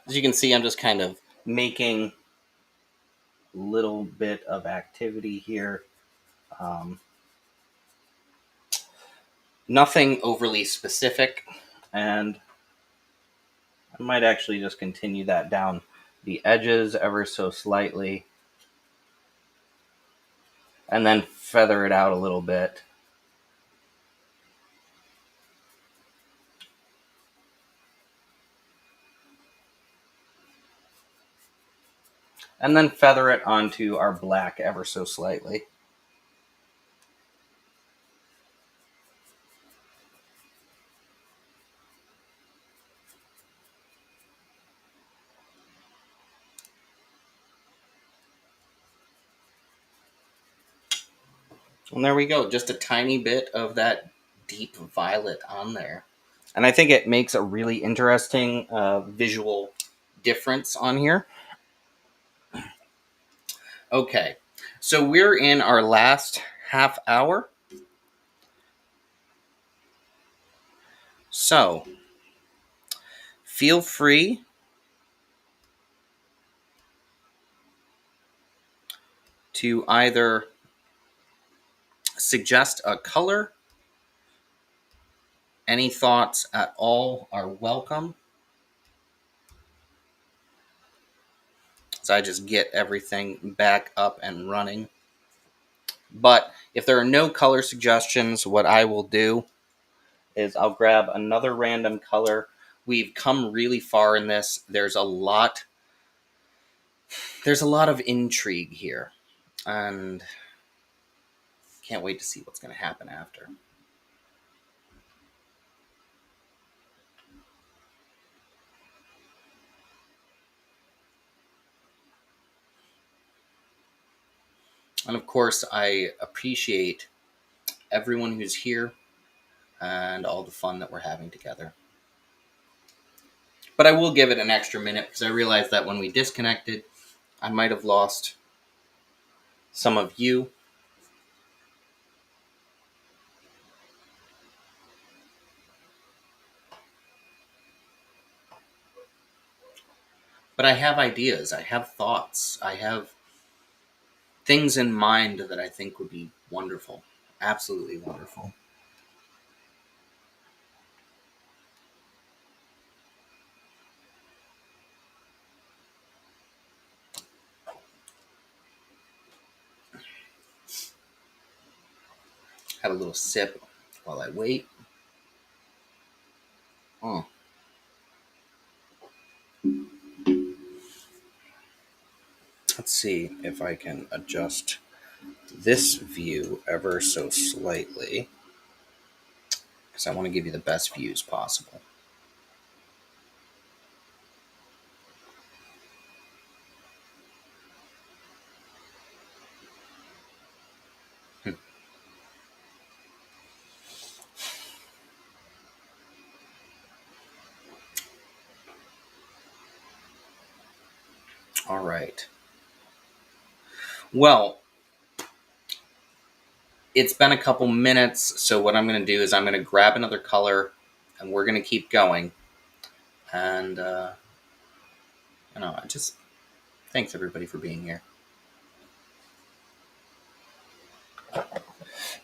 As you can see, I'm just kind of making a little bit of activity here. Nothing overly specific, and I might actually just continue that down the edges ever so slightly, and then feather it out a little bit. And then feather it onto our black ever so slightly. And there we go, just a tiny bit of that deep violet on there. And I think it makes a really interesting visual difference on here. Okay, so we're in our last half hour. So, feel free to either suggest a color. Any thoughts at all are welcome. So I just get everything back up and running. But if there are no color suggestions, what I will do is I'll grab another random color. We've come really far in this. There's a lot of intrigue here. And can't wait to see what's going to happen after. And of course, I appreciate everyone who's here and all the fun that we're having together. But I will give it an extra minute because I realized that when we disconnected, I might have lost some of you. But I have ideas, I have thoughts, I have things in mind that I think would be wonderful. Absolutely wonderful. Have a little sip while I wait. Oh. Let's see if I can adjust this view ever so slightly, because I want to give you the best views possible. All right. Well, it's been a couple minutes, so what I'm going to do is I'm going to grab another color, and we're going to keep going. And, thanks everybody for being here.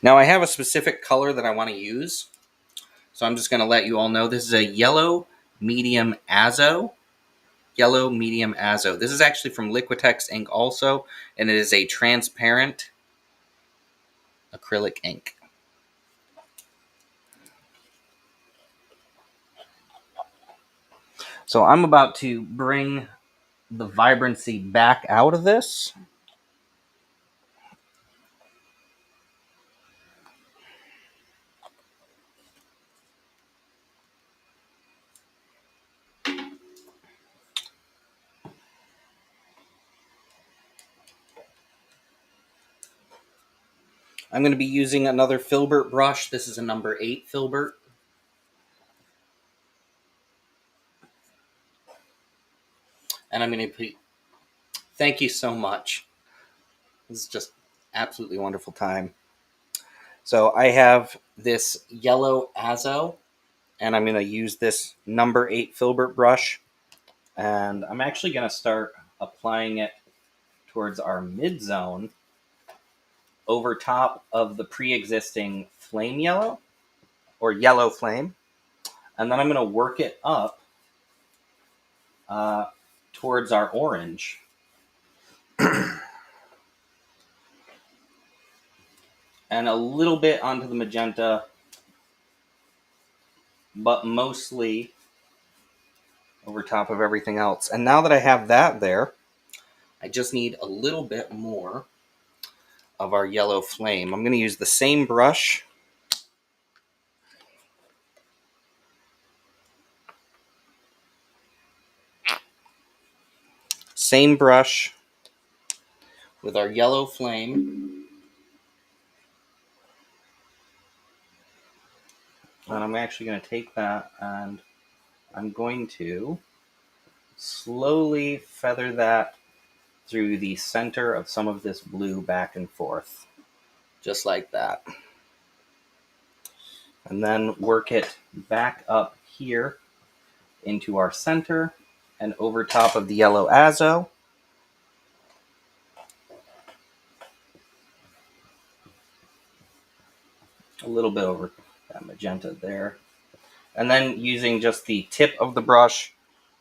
Now I have a specific color that I want to use, so I'm just going to let you all know this is a yellow medium azo. Yellow medium azo. This is actually from Liquitex ink also, and it is a transparent acrylic ink. So I'm about to bring the vibrancy back out of this. I'm going to be using another filbert brush. This is a number 8 filbert. And I'm going to put... Thank you so much. This is just absolutely wonderful time. So I have this yellow azo, and I'm going to use this number 8 filbert brush. And I'm actually going to start applying it towards our mid zone over top of the pre-existing flame yellow or yellow flame. And then I'm going to work it up towards our orange. And a little bit onto the magenta, but mostly over top of everything else. And now that I have that there, I just need a little bit more of our yellow flame. I'm going to use the same brush. Same brush with our yellow flame. And I'm actually going to take that and I'm going to slowly feather that through the center of some of this blue back and forth. Just like that. And then work it back up here into our center and over top of the yellow azo. A little bit over that magenta there. And then using just the tip of the brush,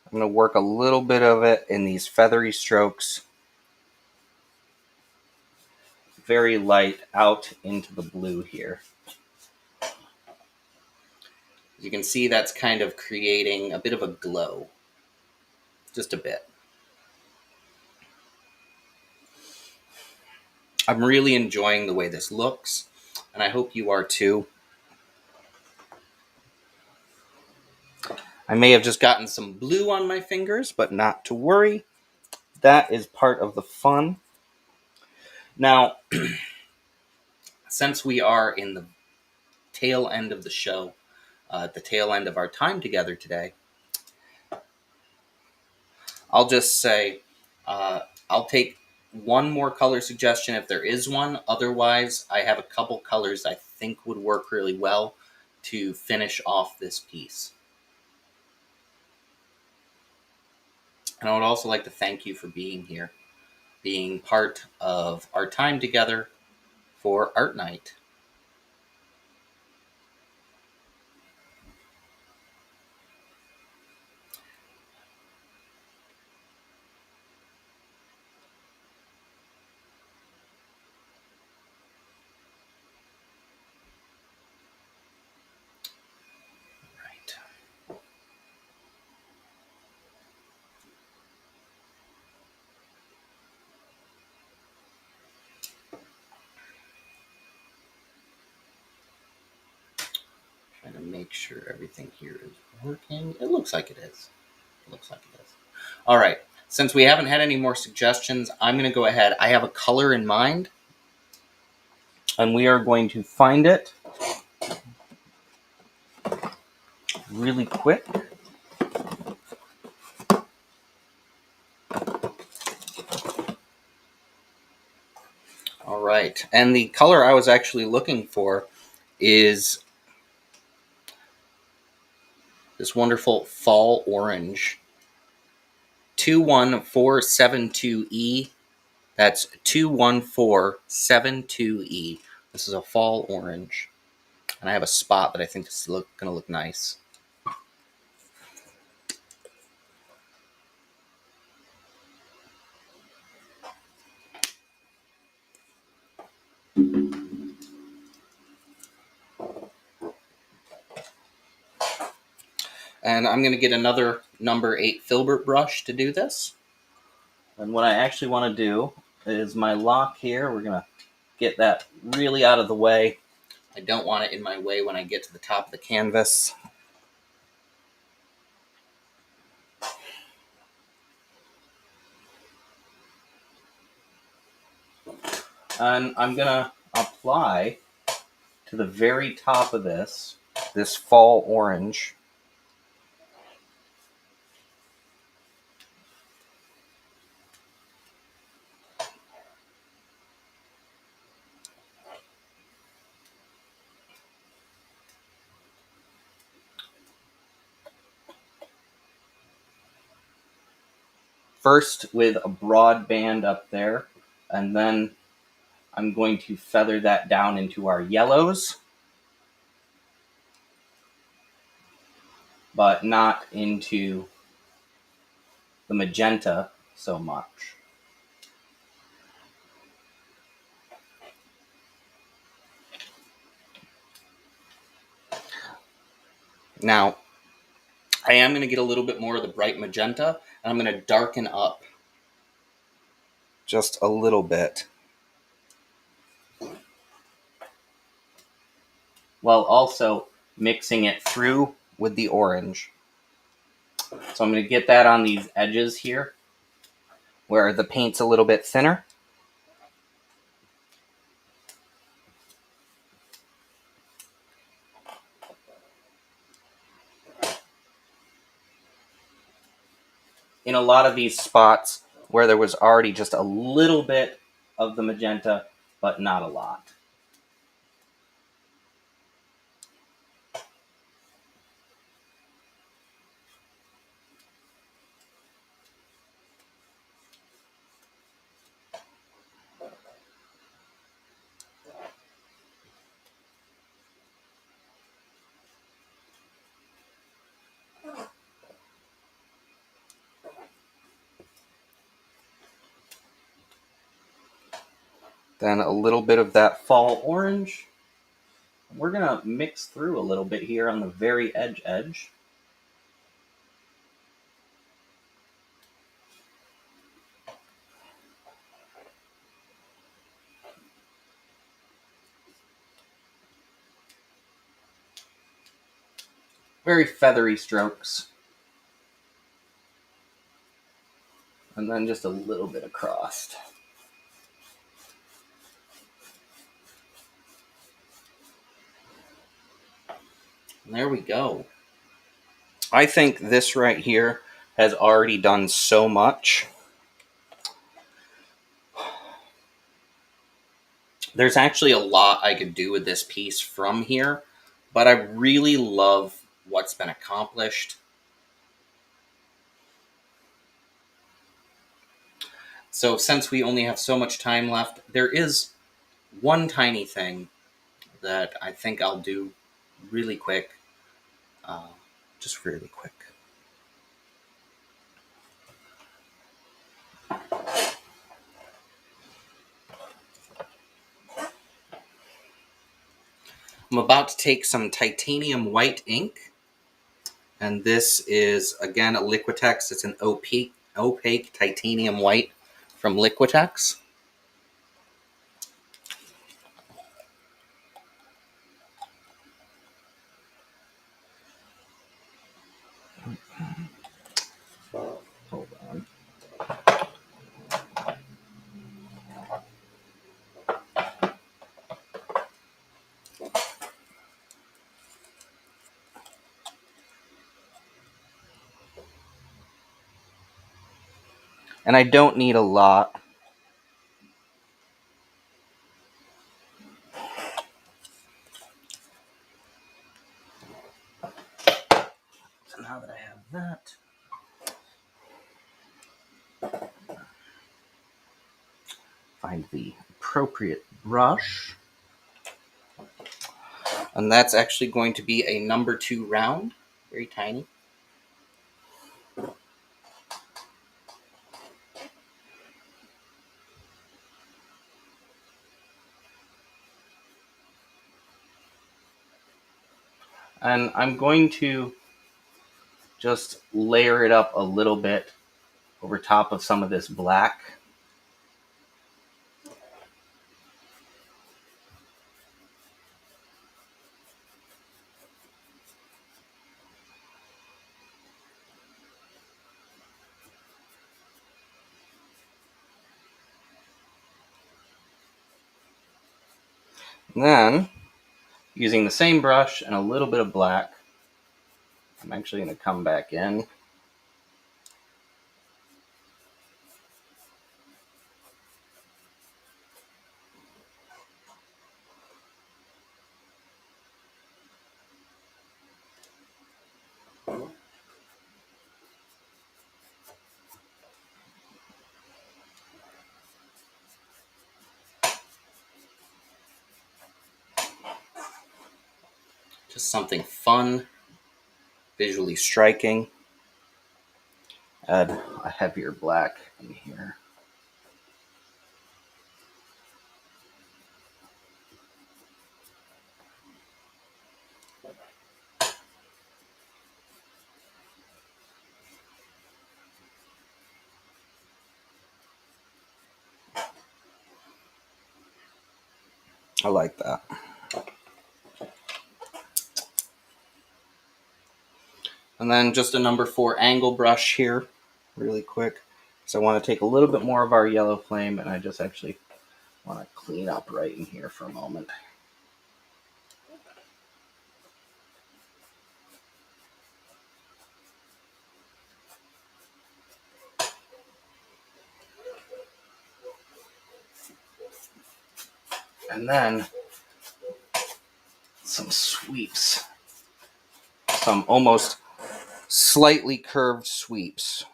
I'm going to work a little bit of it in these feathery strokes. Very light out into the blue here. As you can see, that's kind of creating a bit of a glow. Just a bit. I'm really enjoying the way this looks, and I hope you are too. I may have just gotten some blue on my fingers, but not to worry. That is part of the fun. Now, since we are in the tail end of the show, at the tail end of our time together today, I'll just say I'll take one more color suggestion if there is one. Otherwise, I have a couple colors I think would work really well to finish off this piece. And I would also like to thank you for being here, being part of our time together for Art Night. make sure everything here is working. It looks like it is. It looks like it is. All right. Since we haven't had any more suggestions, I'm going to go ahead. I have a color in mind, and we are going to find it really quick. All right. And the color I was actually looking for is this wonderful fall orange. 21472E. That's 21472E. This is a fall orange. And I have a spot that I think is going to look nice. And I'm going to get another number 8 filbert brush to do this. And what I actually want to do is my lock here, we're going to get that really out of the way. I don't want it in my way when I get to the top of the canvas. And I'm going to apply to the very top of this fall orange. First with a broad band up there, and then I'm going to feather that down into our yellows, but not into the magenta so much. Now, I am going to get a little bit more of the bright magenta, and I'm going to darken up just a little bit, while also mixing it through with the orange. So I'm going to get that on these edges here, where the paint's a little bit thinner. In a lot of these spots where there was already just a little bit of the magenta, but not a lot. Then a little bit of that fall orange. We're going to mix through a little bit here on the very edge. Very feathery strokes. And then just a little bit across. And there we go. I think this right here has already done so much. There's actually a lot I could do with this piece from here, but I really love what's been accomplished. So since we only have so much time left, there is one tiny thing that I think I'll do really quick. Just really quick. I'm about to take some titanium white ink, and this is, again, a Liquitex. It's an opaque titanium white from Liquitex. Hold on. And I don't need a lot. So now that I have that, find the appropriate brush. And that's actually going to be a number 2 round, very tiny. And I'm going to just layer it up a little bit over top of some of this black. And then, using the same brush and a little bit of black, I'm actually going to come back in. Just something fun, visually striking. Add a heavier black in here. I like that. And then just a number 4 angle brush here, really quick. So I want to take a little bit more of our yellow flame, and I just actually want to clean up right in here for a moment. And then some sweeps. Some almost slightly curved sweeps.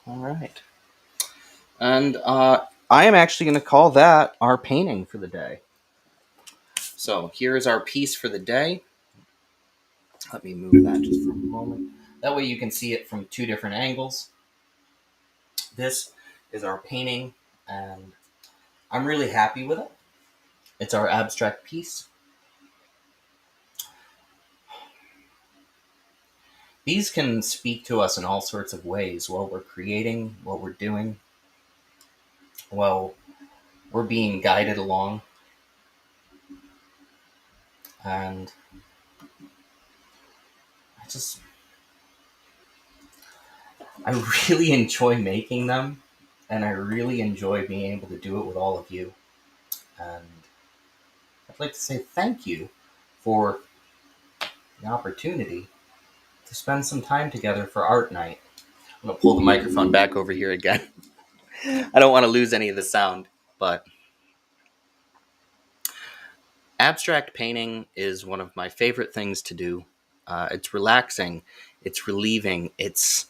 All right. And I am actually going to call that our painting for the day. So here is our piece for the day. Let me move that just for a moment. That way you can see it from 2 different angles. This is our painting, and I'm really happy with it. It's our abstract piece. These can speak to us in all sorts of ways while we're creating, what we're doing, while we're being guided along. And I really enjoy making them, and I really enjoy being able to do it with all of you. And I'd like to say thank you for the opportunity to spend some time together for art night. I'm going to pull the microphone back over here again. I don't want to lose any of the sound, but abstract painting is one of my favorite things to do. It's relaxing, it's relieving, it's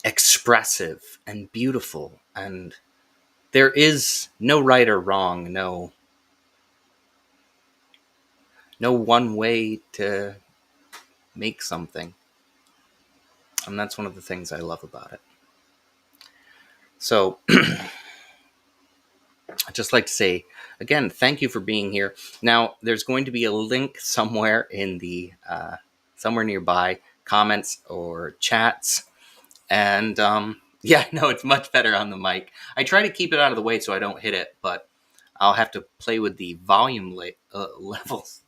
expressive and beautiful, and there is no right or wrong, no one way to make something. And that's one of the things I love about it. So I'd just like to say, again, thank you for being here. Now, there's going to be a link somewhere in the, somewhere nearby, comments or chats. And yeah, no, it's much better on the mic. I try to keep it out of the way so I don't hit it, but I'll have to play with the volume levels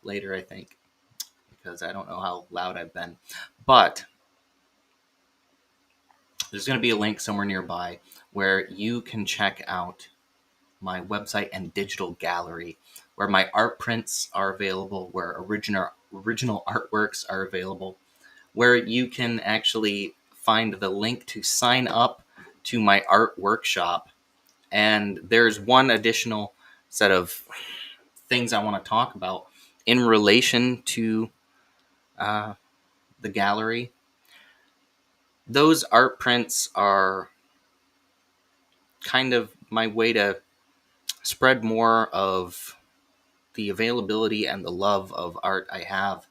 later, I think, because I don't know how loud I've been. But there's going to be a link somewhere nearby where you can check out my website and digital gallery, where my art prints are available, where original artworks are available, where you can actually find the link to sign up to my art workshop. And there's one additional set of things I want to talk about in relation to the gallery. Those art prints are kind of my way to spread more of the availability and the love of art I have,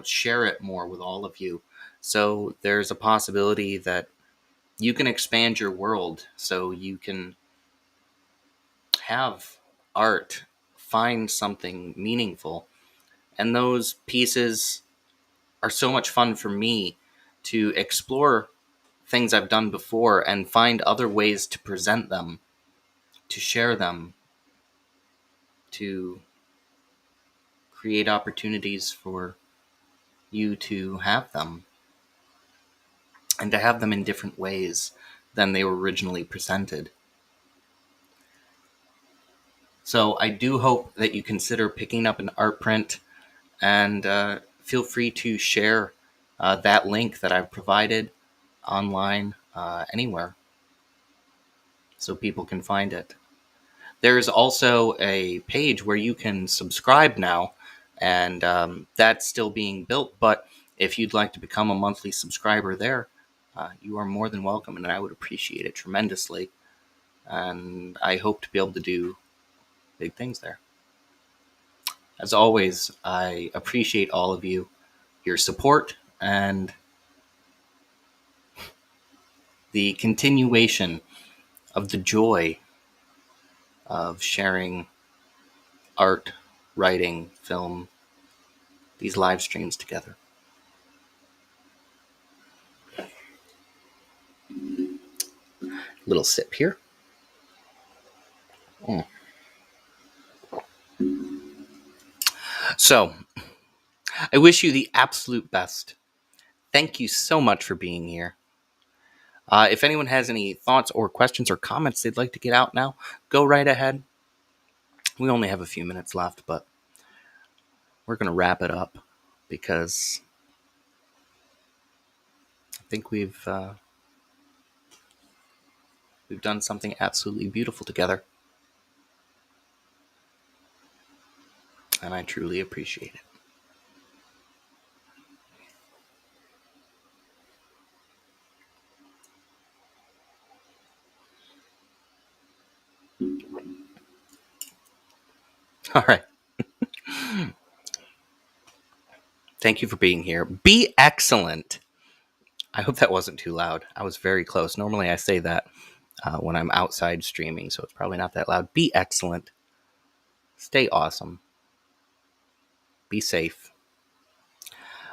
share it more with all of you. So there's a possibility that you can expand your world, so you can have art find something meaningful. And those pieces are so much fun for me to explore things I've done before and find other ways to present them, to share them, to create opportunities for you to have them, and to have them in different ways than they were originally presented. So I do hope that you consider picking up an art print, and feel free to share that link that I've provided online anywhere so people can find it. There's also a page where you can subscribe now, and that's still being built. But if you'd like to become a monthly subscriber there, you are more than welcome, and I would appreciate it tremendously. And I hope to be able to do big things there. As always, I appreciate all of you, your support, and the continuation of the joy of sharing art, writing, film, these live streams together. Little sip here. So, I wish you the absolute best. Thank you so much for being here. If anyone has any thoughts or questions or comments they'd like to get out now, go right ahead. We only have a few minutes left, but we're going to wrap it up because I think we've done something absolutely beautiful together, and I truly appreciate it. All right. Thank you for being here. Be excellent. I hope that wasn't too loud. I was very close. Normally I say that when I'm outside streaming, so it's probably not that loud. Be excellent. Stay awesome. Be safe.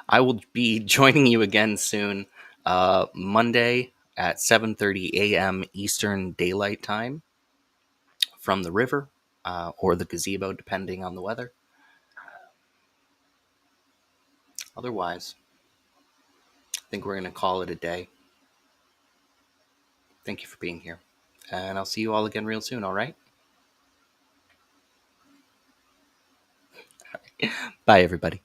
I will be joining you again soon, Monday at 7:30 a.m. Eastern Daylight Time from the river or the gazebo, depending on the weather. Otherwise, I think we're going to call it a day. Thank you for being here. And I'll see you all again real soon, all right? Bye, everybody.